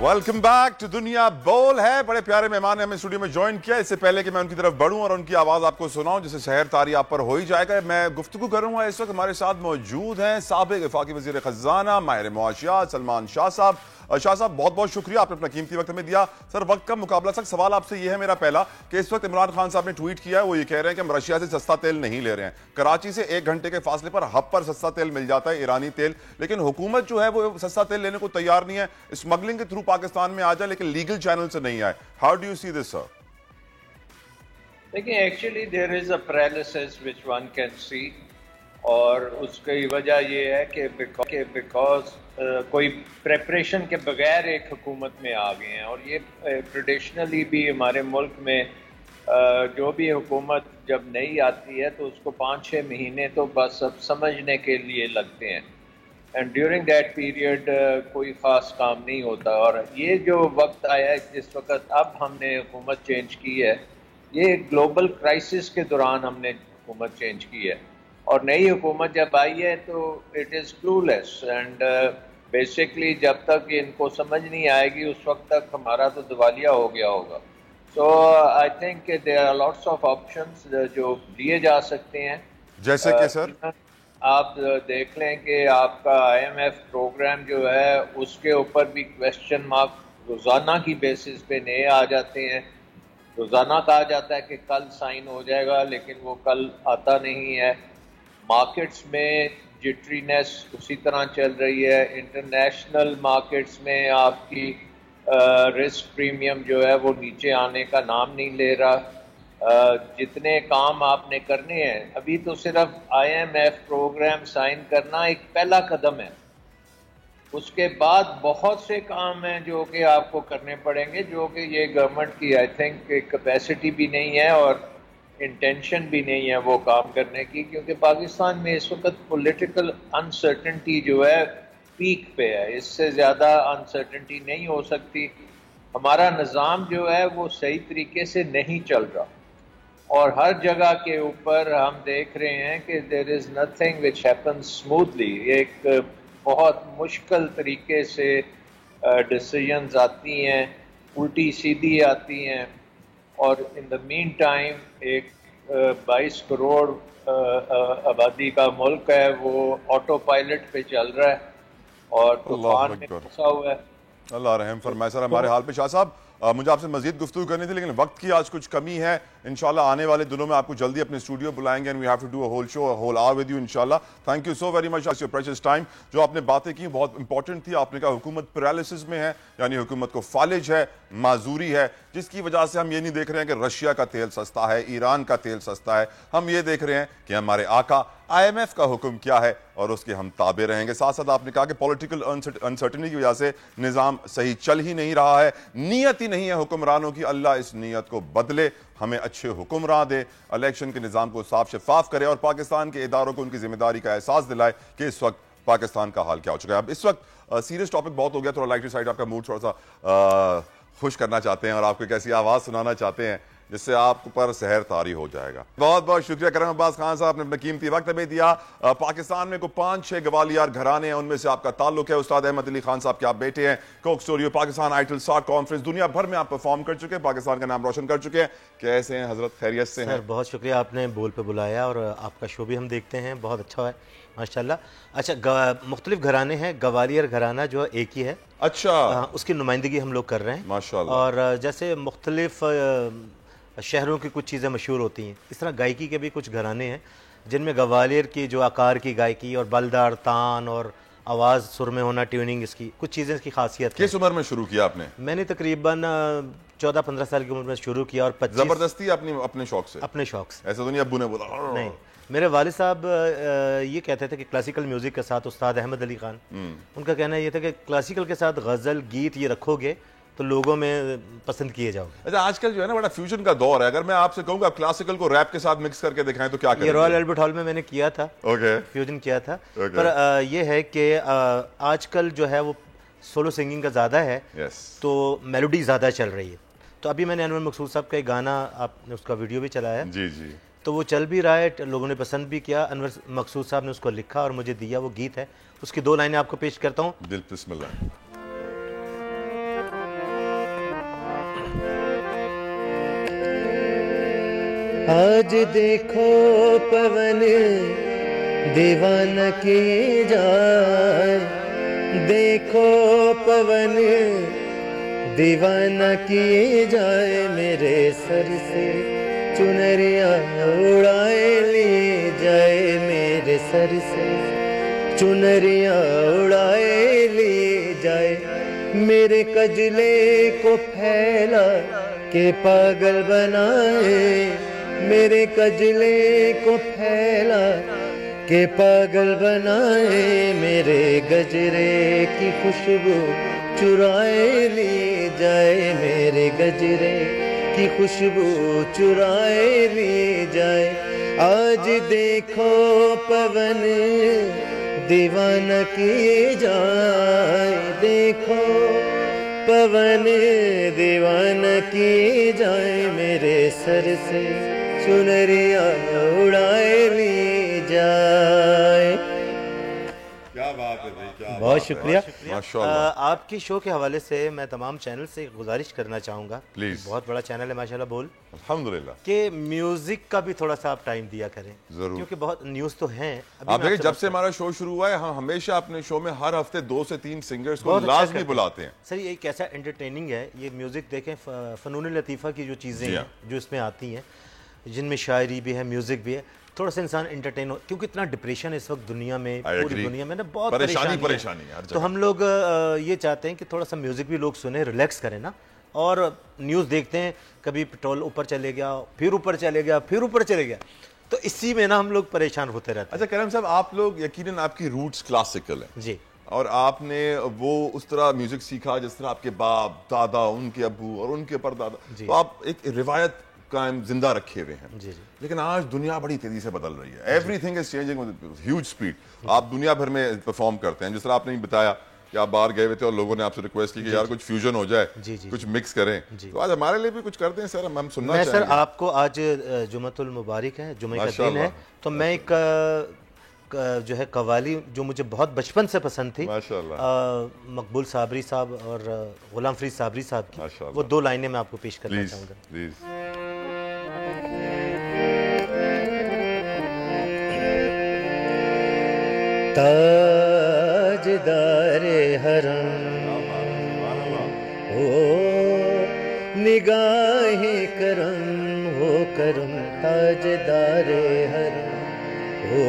वेलकम बैक टू दुनिया बोल है। बड़े प्यारे मेहमान ने हमें स्टूडियो में ज्वाइन किया। इससे पहले कि मैं उनकी तरफ बढ़ूं और उनकी आवाज आपको सुनाऊं, जिससे शहर तारी आप पर हो ही जाएगा, मैं गुफ्तगू करूंगा। इस वक्त हमारे साथ मौजूद हैं साबिक वफाकी वजीर खजाना माहिर मुआशियात सलमान शाह साहब। शाह साहब, बहुत बहुत शुक्रिया, आपने अपना कीमती वक्त हमें दिया। सर, वक्त का मुकाबला सर, सवाल आपसे यह है मेरा पहला कि इस वक्त इमरान खान साहब ने ट्वीट किया है, वो ये कह रहे हैं कि हम रशिया से सस्ता तेल नहीं ले रहे हैं। कराची से 1 घंटे के फासले पर हब पर सस्ता तेल मिल जाता है, ईरानी तेल, लेकिन हुकूमत जो है वो सस्ता तेल लेने को तैयार नहीं है। स्मगलिंग के थ्रू पाकिस्तान में आ जाए, लेकिन लीगल चैनल से नहीं आए। How do you see this sir? देखिए, actually there is a paralysis which one can see, और उसकी वजह यह है कि बिकॉज कोई प्रेपरेशन के बगैर एक हुकूमत में आ गए हैं। और ये ट्रेडिशनली भी हमारे मुल्क में जो भी हुकूमत जब नई आती है तो उसको 5-6 महीने तो बस अब समझने के लिए लगते हैं, एंड ड्यूरिंग दैट पीरियड कोई ख़ास काम नहीं होता। और ये जो वक्त आया है जिस वक्त अब हमने हुकूमत चेंज की है, ये ग्लोबल क्राइसिस के दौरान हमने हुकूमत चेंज की है, और नई हुकूमत जब आई है तो it is clueless and basically जब तक इनको समझ नहीं आएगी उस वक्त तक हमारा तो दिवालिया हो गया होगा। So I think there are lots of options जो लिए जा सकते हैं। जैसे कि सर आप देख लें कि आपका IMF प्रोग्राम जो है उसके ऊपर भी क्वेश्चन मार्क रोज़ाना की बेसिस पे नए आ जाते हैं। रोज़ाना कहा जाता है कि कल साइन हो जाएगा, लेकिन वो कल आता नहीं है। मार्केट्स में जिटरीनेस उसी तरह चल रही है। इंटरनेशनल मार्केट्स में आपकी रिस्क प्रीमियम जो है वो नीचे आने का नाम नहीं ले रहा। जितने काम आपने करने हैं, अभी तो सिर्फ IMF प्रोग्राम साइन करना एक पहला कदम है, उसके बाद बहुत से काम हैं जो कि आपको करने पड़ेंगे, जो कि ये गवर्नमेंट की आई थिंक कैपेसिटी भी नहीं है और इंटेंशन भी नहीं है वो काम करने की, क्योंकि पाकिस्तान में इस वक्त पॉलिटिकल अनसर्टेनिटी जो है पीक पे है। इससे ज़्यादा अनसर्टेनिटी नहीं हो सकती। हमारा निज़ाम जो है वो सही तरीके से नहीं चल रहा, और हर जगह के ऊपर हम देख रहे हैं कि there is nothing which happens smoothly. एक बहुत मुश्किल तरीके से डिसीजंस आती हैं, उल्टी सीधी आती हैं, और इन द मीन टाइम एक 22 करोड़ आबादी का मुल्क है, वो ऑटो पायलट पे चल रहा है और तूफान में फंसा हुआ है। अल्लाह रहम फरमाए। सर हमारे हाल पे शाह साहब मुझे आपसे मजीद गुफ्तगू करनी थी, लेकिन वक्त की आज कुछ कमी है। इंशाल्लाह आने वाले दिनों में आपको जल्दी अपने स्टूडियो बुलाएंगे and we have to do a whole show, a whole hour with you इंशाल्लाह। Thank you so very much for your precious time. जो आपने बातें की बहुत इंपॉर्टेंट थी। आपने कहा हुकूमत पैरालिसिस में है, यानी हुकूमत को फालिज है, माजूरी है, जिसकी वजह से हम ये नहीं देख रहे हैं कि रशिया का तेल सस्ता है, ईरान का तेल सस्ता है। हम ये देख रहे हैं कि हमारे आका IMF का हुक्म क्या है और उसके हम ताबे रहेंगे। साथ साथ आपने कहा कि पॉलिटिकल अनसर्टेनिटी की वजह से निज़ाम सही चल ही नहीं रहा है, नीयत ही नहीं है हुक्मरानों की। अल्लाह इस नीयत को बदले, हमें अच्छे हुक्मरान दे, इलेक्शन के निज़ाम को साफ शफाफ करे और पाकिस्तान के इदारों को उनकी जिम्मेदारी का एहसास दिलाए कि इस वक्त पाकिस्तान का हाल क्या हो चुका है। अब इस वक्त सीरियस टॉपिक बहुत हो गया, थोड़ा लाइटर साइड आपका मूड थोड़ा सा खुश करना चाहते हैं और आपको एक ऐसी आवाज़ सुनाना चाहते हैं जिससे आप पर सहर तारी हो जाएगा। बहुत बहुत शुक्रिया करम अब्बास खान साहब ने अपना कीमती वक्त हमें दिया। पाकिस्तान में को 5-6 गवालियार घराने हैं, उनमें से आपका ताल्लुक है। उस्ताद अहमद अली खान साहब के आप बेटे हैं। कोक स्टूडियो, पाकिस्तान आइटल सार्क कॉन्फ्रेंस, दुनिया भर में आप परफॉर्म कर चुके हैं, पाकिस्तान का नाम रोशन कर चुके हैं। कैसे हैं हजरत, खैरियत से हैं? सर बहुत शुक्रिया, आपने बोल पे बुलाया और आपका शो भी हम देखते हैं, बहुत अच्छा है माशाल्लाह। अच्छा, मुख्तलिफ घराने हैं, गवालियर घराना जो एक ही है, अच्छा, उसकी नुमाइंदगी हम लोग कर रहे हैं माशाल्लाह। और जैसे मुख्तलिफ शहरों की कुछ चीज़ें मशहूर होती हैं, इस तरह गायकी के भी कुछ घराने हैं जिनमें गवालियर की जो आकार की गायकी और बलदार तान और आवाज़ सुर में होना, ट्यूनिंग, इसकी कुछ चीज़ें इसकी खासियत है। किस उम्र में शुरू किया आपने? मैंने तकरीबन 14-15 साल की उम्र में शुरू किया और 25 जबरदस्ती अपने शौक से? अपने शौक से। ऐसा तो नहीं अब्बू ने बोला? नहीं, मेरे वालिद साहब ये कहते थे कि क्लासिकल म्यूज़िक के साथ, उस्ताद अहमद अली खान, उनका कहना ये था कि क्लासिकल के साथ गज़ल गीत ये रखोगे तो लोगों में पसंद किए जाओगे। अच्छा, आजकल जो है ना बड़ा फ्यूजन का दौर है। अगर मैं आपसे कहूँगा आप क्लासिकल को रैप के साथ मिक्स करके दिखाएं तो क्या करेंगे? ये रॉयल एल्बर्ट हॉल में मैंने किया था, फ्यूजन किया था। पर ये है कि आजकल जो है वो सोलो सिंगिंग का ज़्यादा है, तो मेलोडी ज़्यादा चल रही है। तो अभी मैंने अनवर मकसूद साहब का एक गाना, आपने उसका वीडियो भी चलाया जी जी, तो वो चल भी रहा है, लोगों ने पसंद भी किया। अनवर मकसूद साहब ने उसको लिखा और मुझे दिया, वो गीत है, उसकी 2 लाइनें आपको पेश करता हूँ। बिस्मिल्लाह। आज देखो पवन दीवाना किए जाए, देखो पवन दीवाना किए जाए, मेरे सर से चुनरिया उड़ाए लिए जाए, मेरे सर से चुनरिया उड़ाए लिए जाए, मेरे कजले को फैला के पागल बनाए, मेरे कजले को फैला के पागल बनाए, मेरे गजरे की खुशबू चुराए लिए जाए, मेरे गजरे की खुशबू चुराए ली जाए। आज देखो पवन दीवाना किए जाए, देखो पवन दीवाना किए जाए, मेरे सर से चुनरिया उड़ाए ली जाए। क्या बात है भाई, क्या बहुत शुक्रिया। माशाल्लाह। आपकी शो के हवाले से मैं तमाम चैनल से गुजारिश करना चाहूँगा, प्लीज़। बहुत बड़ा चैनल है माशाल्लाह बोल, अल्हम्दुलिल्लाह, कि म्यूज़िक का भी थोड़ा सा आप टाइम दिया करें, जरूर, क्योंकि बहुत न्यूज़ तो हैं। आप देखिए जब से हमारा शो शुरू हुआ है हम हमेशा अपने शो में हर हफ्ते 2 से 3 सिंगर्स को लाजमी बुलाते हैं। सर ये एक ऐसा एंटरटेनिंग है ये म्यूज़िक, देखें फ़नून लतीफ़ा की जो चीज़ें हैं जो इसमें आती हैं, जिनमें शायरी भी है, म्यूज़िक भी है, थोड़ा सा इंसान एंटरटेन हो, क्योंकि इतना डिप्रेशन है इस वक्त दुनिया में, पूरी दुनिया में ना बहुत परेशानी है। तो हम लोग ये चाहते हैं कि थोड़ा सा म्यूज़िक भी लोग सुने, रिलैक्स करें ना, और न्यूज़ देखते हैं, कभी पेट्रोल ऊपर चले गया, फिर ऊपर चले गया, फिर ऊपर चले गया, तो इसी में ना हम लोग परेशान होते रहते हैं। अच्छा करम साहब, आप लोग यकीनन आपकी रूट्स क्लासिकल है जी, और आपने वो उस तरह म्यूजिक सीखा जिस तरह आपके बाप दादा, उनके अब्बू और उनके परदादा, तो आप एक रिवायत कायम जिंदा रखे हुए हैं। जी जी। लेकिन आज दुनिया बड़ी तेजी से बदल रही है, everything is changing with huge speed. आप दुनिया भर में परफॉर्म करते हैं, जिस तरह आपने बताया कि आप बाहर गए हुए थे और लोगों ने आपसे रिक्वेस्ट की कि यार कुछ फ्यूजन हो जाए, कुछ मिक्स करें, तो आज हमारे लिए भी कुछ करते हैं सर, हम सुनना चाहेंगे। सर आपको आज जुमतुल मुबारक है, जुमे का दिन है, तो मैं एक जो है कवाली जो मुझे बहुत बचपन से पसंद थी, मकबूल साबरी साहब और गुलाम फरीद साबरी साहब की, वो 2 लाइनें मैं आपको पेश करना चाहूँगा। ताजदारे हरम हो निगाहे करम, हो करम ताजदारे हरम, हो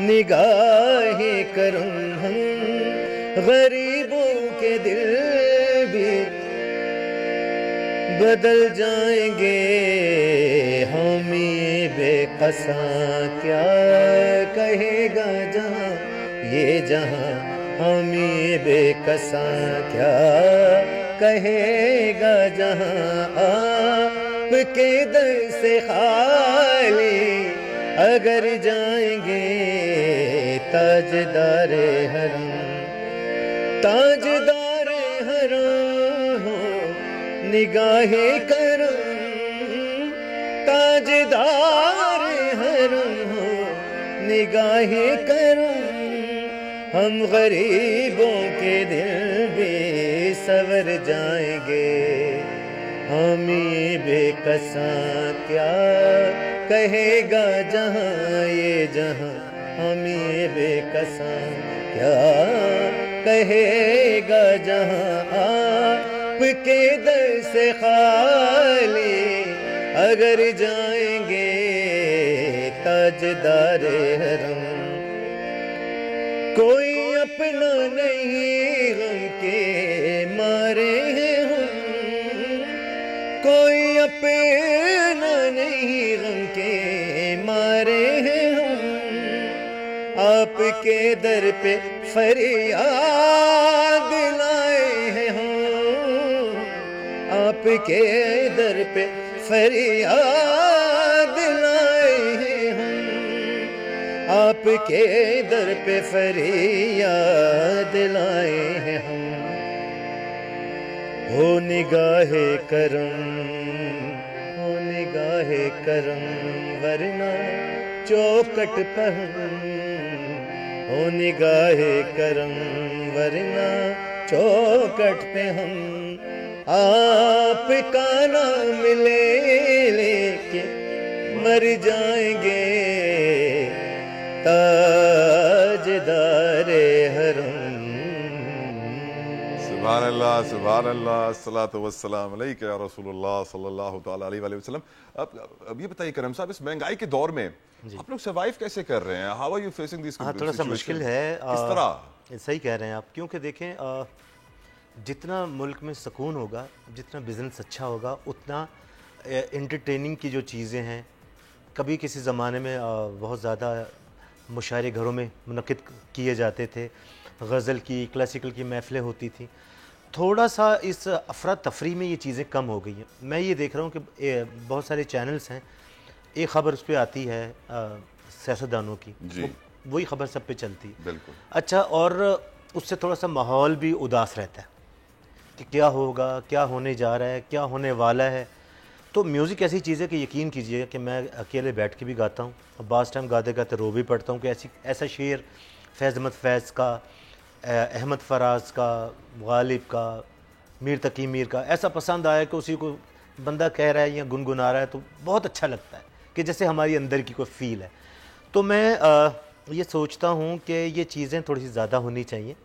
निगाहे करम, हम गरीबों के दिल भी बदल जाएंगे, हम ये बेकसा क्या कहेगा जहाँ ये जहाँ, हम ये बेकसा क्या कहेगा जहाँ, आपके दर से खाली अगर जाएंगे, ताजदारे हरम, ताजदारे हरम हो निगाहे करम, ताजदारे हरम हो निगाहे करम, हम गरीबों के दिल भी सवर जाएंगे, हम ये बेकसा क्या कहेगा जहाँ ये जहाँ, हम ये बेकसा क्या कहेगा जहाँ, आपके दर से खाली अगर जाएंगे, ताजदारे हरम, कोई अपना नहीं गम के मारे हैं हम, कोई अपना नहीं गम के मारे हैं हम, आपके दर पे फरियाद लाए हैं हम, आपके दर पे फरियाद लाए हैं हम, आपके दर पे फरियाद लाए हैं हम, हो निगाहे करम, हो निगाहे करम, वरना चौकट पहन, हो निगाहे करम, वरना चौकट पे हम आपका नाम ले लेके मर जाएंगे, ताजदारे हरम। सुभान अल्लाह, सुभान अल्लाह, अस्सलातु वस्सलाम अलैका या रसूलुल्लाह सल्लल्लाहु तआला अलैहि वसल्लम। अब ये बताइए करम साहब, इस महंगाई के दौर में आप लोग सर्वाइव कैसे कर रहे हैं? How are you facing this? थोड़ा सा मुश्किल है, किस तरह? सही कह रहे हैं आप, क्योंकि देखें जितना मुल्क में सुकून होगा, जितना बिज़नेस अच्छा होगा, उतना एंटरटेनिंग की जो चीज़ें हैं, कभी किसी ज़माने में बहुत ज़्यादा मुशायरे घरों में मुनक़िद किए जाते थे, गज़ल की, क्लासिकल की महफ़िलें होती थी, थोड़ा सा इस अफरा तफरी में ये चीज़ें कम हो गई हैं। मैं ये देख रहा हूँ कि बहुत सारे चैनल्स हैं, एक ख़बर उस पर आती है सियासतदानों की, वही ख़बर सब पे चलती है। बिल्कुल। अच्छा, और उससे थोड़ा सा माहौल भी उदास रहता है कि क्या होगा, क्या होने जा रहा है, क्या होने वाला है। तो म्यूज़िक ऐसी चीज़ है कि यकीन कीजिए कि मैं अकेले बैठ के भी गाता हूँ और बाज़ टाइम गाते गाते रो भी पड़ता हूँ कि ऐसा शेर फैज़ अहमद फैज़ का, अहमद फराज का, गालिब का, मीर तकी मीर का ऐसा पसंद आया कि उसी को बंदा कह रहा है या गुनगुना रहा है तो बहुत अच्छा लगता है कि जैसे हमारी अंदर की कोई फ़ील है। तो मैं ये सोचता हूँ कि ये चीज़ें थोड़ी सी ज़्यादा होनी चाहिए।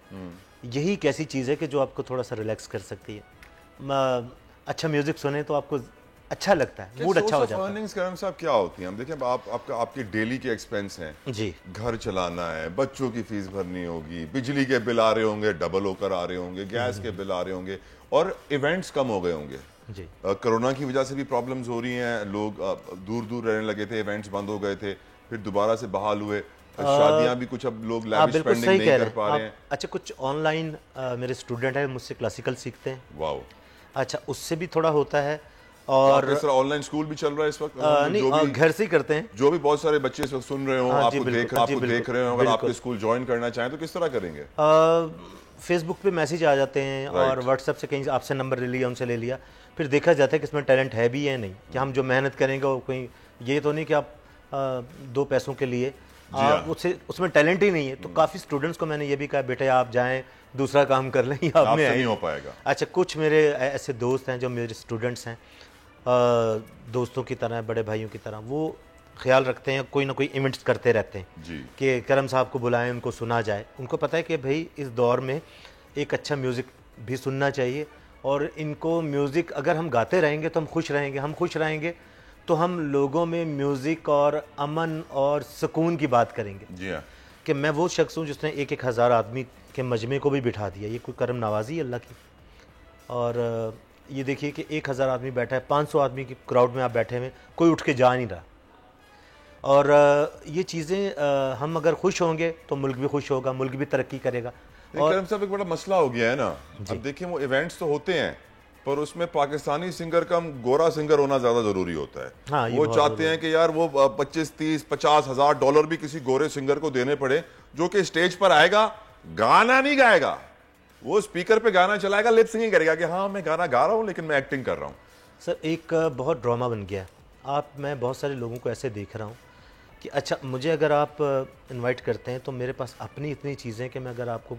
यही एक ऐसी चीज़ है कि जो आपको थोड़ा सा रिलैक्स कर सकती है। अच्छा म्यूज़िक सुने तो आपको अच्छा लगता है, मूड अच्छा हो जाता है। अर्निंग्स करम साहब क्या होती हैं? हम देखें आपकी डेली के एक्सपेंस हैं जी, घर चलाना है, बच्चों की फीस भरनी होगी, बिजली के बिल आ रहे होंगे, डबल होकर आ रहे होंगे, गैस के बिल आ रहे होंगे, और इवेंट्स कम हो गए होंगे जी। कोरोना की वजह से भी प्रॉब्लम्स हो रही हैं, लोग दूर दूर रहने लगे थे, इवेंट्स बंद हो गए थे, फिर दोबारा से बहाल हुए, शादियां भी कुछ अब लोग लैविश स्पेंडिंग नहीं कर पा रहे हैं। अच्छा, कुछ ऑनलाइन मेरे स्टूडेंट हैं, मुझसे क्लासिकल सीखते हैं। वाओ। अच्छा, उससे भी थोड़ा होता है। और ऑनलाइन स्कूल भी चल रहा है इस वक्त? नहीं, घर से ही करते हैं। जो भी बहुत सारे बच्चे इस वक्त सुन रहे हो, आपको देख रहे हो, अगर आपके स्कूल ज्वाइन करना चाहें तो किस तरह करेंगे? फेसबुक पे मैसेज आ जाते हैं और व्हाट्सएप से कहीं आपसे नंबर ले लिया, उनसे ले लिया, फिर देखा जाता है कि इसमें टैलेंट है भी या नहीं, कि हम जो मेहनत करेंगे वो कोई ये तो नहीं कि आप 2 पैसों के लिए आप उसमें टैलेंट ही नहीं है। तो काफ़ी स्टूडेंट्स को मैंने ये भी कहा, बेटा आप जाएं दूसरा काम कर लें, आप में नहीं हो पाएगा। अच्छा, कुछ मेरे ऐसे दोस्त हैं जो मेरे स्टूडेंट्स हैं, दोस्तों की तरह, बड़े भाइयों की तरह, वो ख्याल रखते हैं, कोई ना कोई इवेंट्स करते रहते हैं जी, कि करम साहब को बुलाएं, उनको सुना जाए। उनको पता है कि भाई इस दौर में एक अच्छा म्यूज़िक भी सुनना चाहिए, और इनको म्यूज़िक अगर हम गाते रहेंगे तो हम खुश रहेंगे, हम खुश रहेंगे तो हम लोगों में म्यूज़िक और अमन और सुकून की बात करेंगे। जी हाँ, कि मैं वो शख्स हूँ जिसने 1-1 हज़ार आदमी के मजमे को भी बिठा दिया। ये कोई करम नवाजी है अल्लाह की। और ये देखिए कि 1000 आदमी बैठा है, 500 आदमी की क्राउड में आप बैठे हुए, कोई उठ के जा नहीं रहा। और ये चीज़ें हम अगर खुश होंगे तो मुल्क भी खुश होगा, मुल्क भी तरक्की करेगा। और करम साहब एक बड़ा मसला हो गया है ना, अब देखिए वो इवेंट्स तो होते हैं पर उसमें पाकिस्तानी सिंगर का गोरा सिंगर होना ज्यादा जरूरी होता है। हाँ, वो चाहते हैं कि यार वो 25, 30, 50 हज़ार डॉलर भी किसी गोरे सिंगर को देने पड़े, जो कि स्टेज पर आएगा, गाना नहीं गाएगा, वो स्पीकर पे गाना चलाएगा, लिप सिंगिंग करेगा कि हाँ मैं गाना गा रहा हूँ लेकिन मैं एक्टिंग कर रहा हूँ। सर, एक बहुत ड्रामा बन गया। मैं बहुत सारे लोगों को ऐसे देख रहा हूँ कि अच्छा, मुझे अगर आप इनवाइट करते हैं तो मेरे पास अपनी इतनी चीज़ें कि मैं अगर आपको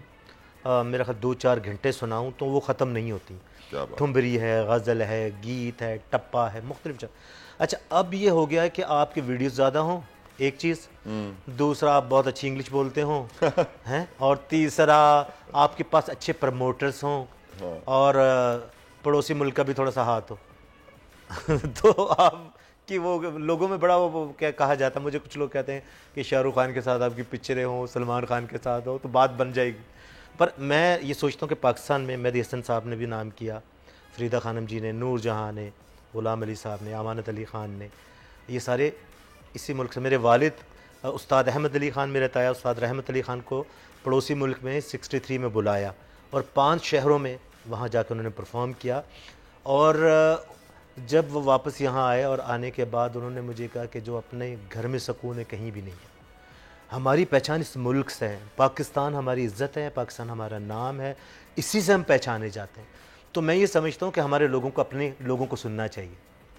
मेरा ख्याल 2-4 घंटे सुनाऊँ तो वो ख़त्म नहीं होती। ठुमरी है, गज़ल है, गीत है, टप्पा है, मुख्तलिफ। अच्छा, अब ये हो गया है कि आपके वीडियोज़ ज़्यादा हों, एक चीज़, दूसरा आप बहुत अच्छी इंग्लिश बोलते हों हैं, और तीसरा आपके पास अच्छे प्रमोटर्स हों, और पड़ोसी मुल्क का भी थोड़ा सा हाथ हो तो आप कि वो लोगों में बड़ा वो क्या कहा जाता है, मुझे कुछ लोग कहते हैं कि शाहरुख खान के साथ आपकी पिक्चरें हों, सलमान खान के साथ हो तो बात बन जाएगी। पर मैं ये सोचता हूँ कि पाकिस्तान में मेहदी हसन साहब ने भी नाम किया, फरीदा खानम जी ने, नूर जहाँ ने, गुलाम अली साहब ने, अमानत अली ख़ान ने, ये सारे इसी मुल्क से। मेरे वालिद उस्ताद अहमद अली ख़ान, मेरे ताया उस्ताद रहमत अली ख़ान को पड़ोसी मुल्क में 63 में बुलाया और 5 शहरों में वहाँ जाकर उन्होंने परफॉर्म किया। और जब वो वापस यहाँ आए और आने के बाद उन्होंने मुझे कहा कि जो अपने घर में सुकून है कहीं भी नहीं है। हमारी पहचान इस मुल्क से है, पाकिस्तान हमारी इज़्ज़त है, पाकिस्तान हमारा नाम है, इसी से हम पहचाने जाते हैं। तो मैं ये समझता हूँ कि हमारे लोगों को अपने लोगों को सुनना चाहिए।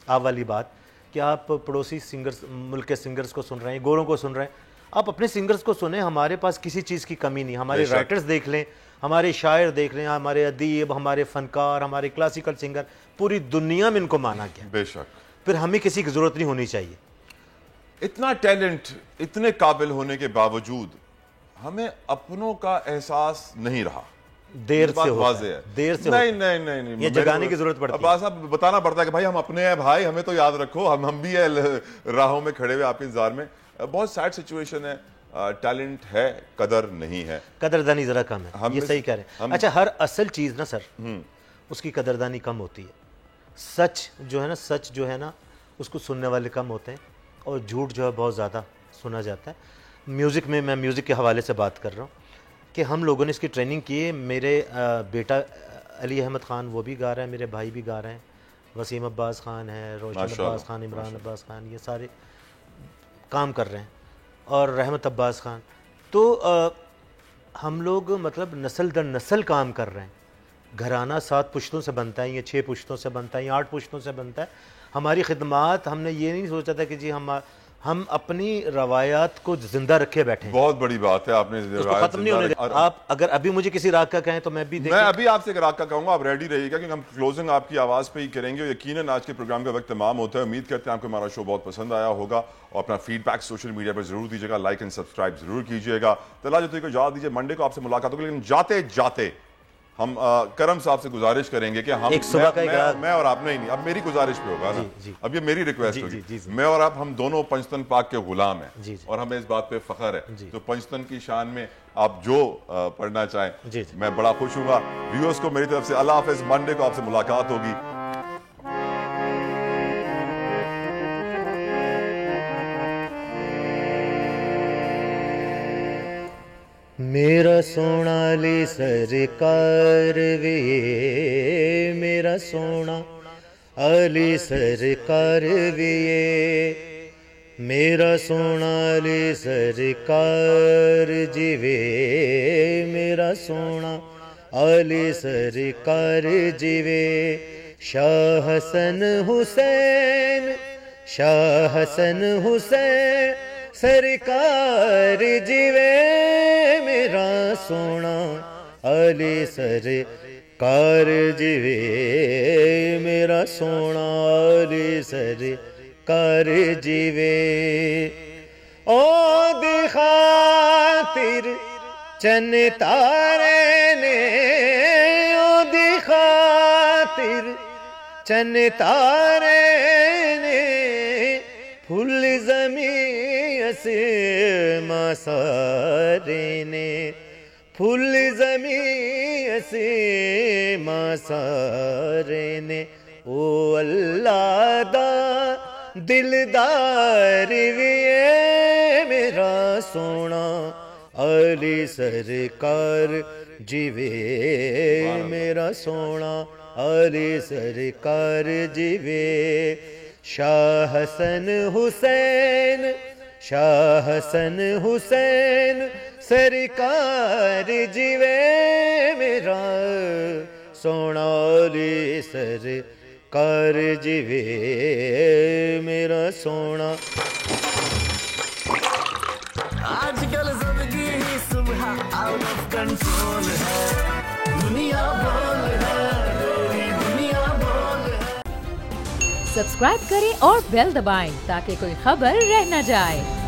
आप वाली बात कि आप पड़ोसी सिंगर्स, मुल्क के सिंगर्स को सुन रहे हैं, गोरों को सुन रहे हैं, आप अपने सिंगर्स को सुने। हमारे पास किसी चीज़ की कमी नहीं। हमारे राइटर्स देख लें, हमारे शायर देख लें, हमारे अदीब, हमारे फ़नकार, हमारे क्लासिकल सिंगर, पूरी दुनिया में इनको माना गया। बेशक। फिर हमें किसी की ज़रूरत नहीं होनी चाहिए। इतना टैलेंट, इतने काबिल होने के बावजूद हमें अपनों का एहसास नहीं रहा। देर से होता है, देर से नहीं, ये जगाने की जरूरत पड़ती है। अब साहब बताना पड़ता है कि भाई हम अपने हैं भाई, हमें तो याद रखो, हम भी है राहों में खड़े हुए आपके इंतजार में। बहुत सैड सिचुएशन है, टैलेंट है, कदर नहीं है, कदरदानी जरा कम है, ये सही कह रहे हैं। अच्छा, हर असल चीज ना सर, उसकी कदरदानी कम होती है। सच जो है ना, उसको सुनने वाले कम होते हैं, और झूठ जो है बहुत ज़्यादा सुना जाता है। म्यूज़िक में, मैं म्यूज़िक के हवाले से बात कर रहा हूँ कि हम लोगों ने इसकी ट्रेनिंग की है। मेरे बेटा अली अहमद ख़ान वो भी गा रहे हैं, मेरे भाई भी गा रहे हैं, वसीम अब्बास ख़ान है, रोशन अब्बास ख़ान, इमरान अब्बास ख़ान, ये सारे काम कर रहे हैं, और रहमत अब्बास ख़ान। तो हम लोग मतलब नस्ल दर नस्ल काम कर रहे हैं। घराना 7 पुश्तों से बनता है, ये 6 पुश्तों से बनता है, ये 8 पुश्तों से बनता है। हमारी खिदमात, हमने ये नहीं सोचा था कि जी हम अपनी रवायात को जिंदा रखे बैठे हैं। बहुत बड़ी बात है, आपने खत्म नहीं होने देना। आप अगर अभी मुझे किसी राग का कहें तो मैं अभी आपसे एक राग का कहूंगा, आप रेडी रहिएगा क्योंकि हम क्लोजिंग आपकी आवाज पे ही करेंगे। यकीनन आज के प्रोग्राम का वक्त तमाम होता है। उम्मीद करते हैं आपको हमारा शो बहुत पसंद आया होगा और अपना फीडबैक सोशल मीडिया पर जरूर दीजिएगा, लाइक एंड सब्सक्राइब जरूर कीजिएगा। तला जो को याद दीजिए, मंडे को आपसे मुलाकात होगी, लेकिन जाते जाते हम करम साहब से गुजारिश करेंगे कि हम मैं और आप नहीं, अब मेरी गुजारिश पे होगा ना, अब ये मेरी रिक्वेस्ट होगी, मैं और आप हम दोनों पंचतन पाक के गुलाम हैं और हमें इस बात पे फख्र है। तो पंचतन की शान में आप जो पढ़ना चाहें मैं बड़ा खुश हूँगा। व्यूअर्स को मेरी तरफ से अल्लाह हाफिज, मंडे को आपसे मुलाकात होगी। मेरा सोना ली सरकार वे, मेरा सोना अली सरकार वे, मेरा सोना ली सरकार जीवे, मेरा सोना अली सरकार जीवे। शाह हसन हुसैन, शाह हसन हुसैन सरकार जीवे, मेरा सोना अली सरकार जीवे, मेरा सोना अली सरकार जीवे। ओ दी खातिर चन तारे ने, ओ दी खातिर चन तारे ने, फुल ज़मीं से मासारे ने, फुल ज़मीं से मासारे ने। ओ अल्लाह दा दिलदार वी मेरा सोना अली सरकार जीवे, मेरा सोना अली सरकार जीवे। शाह हसन हुसैन, शाह हसन हुसैन सरकार जीवे, मेरा सोना अली सरकार जीवे, मेरा सोना। आजकल जिंदगी ही सुबह आउट ऑफ कंट्रोल है, दुनिया बोल है, तेरी दुनिया बोल है। सब्सक्राइब करें और बेल दबाएं ताकि कोई खबर रह न जाए।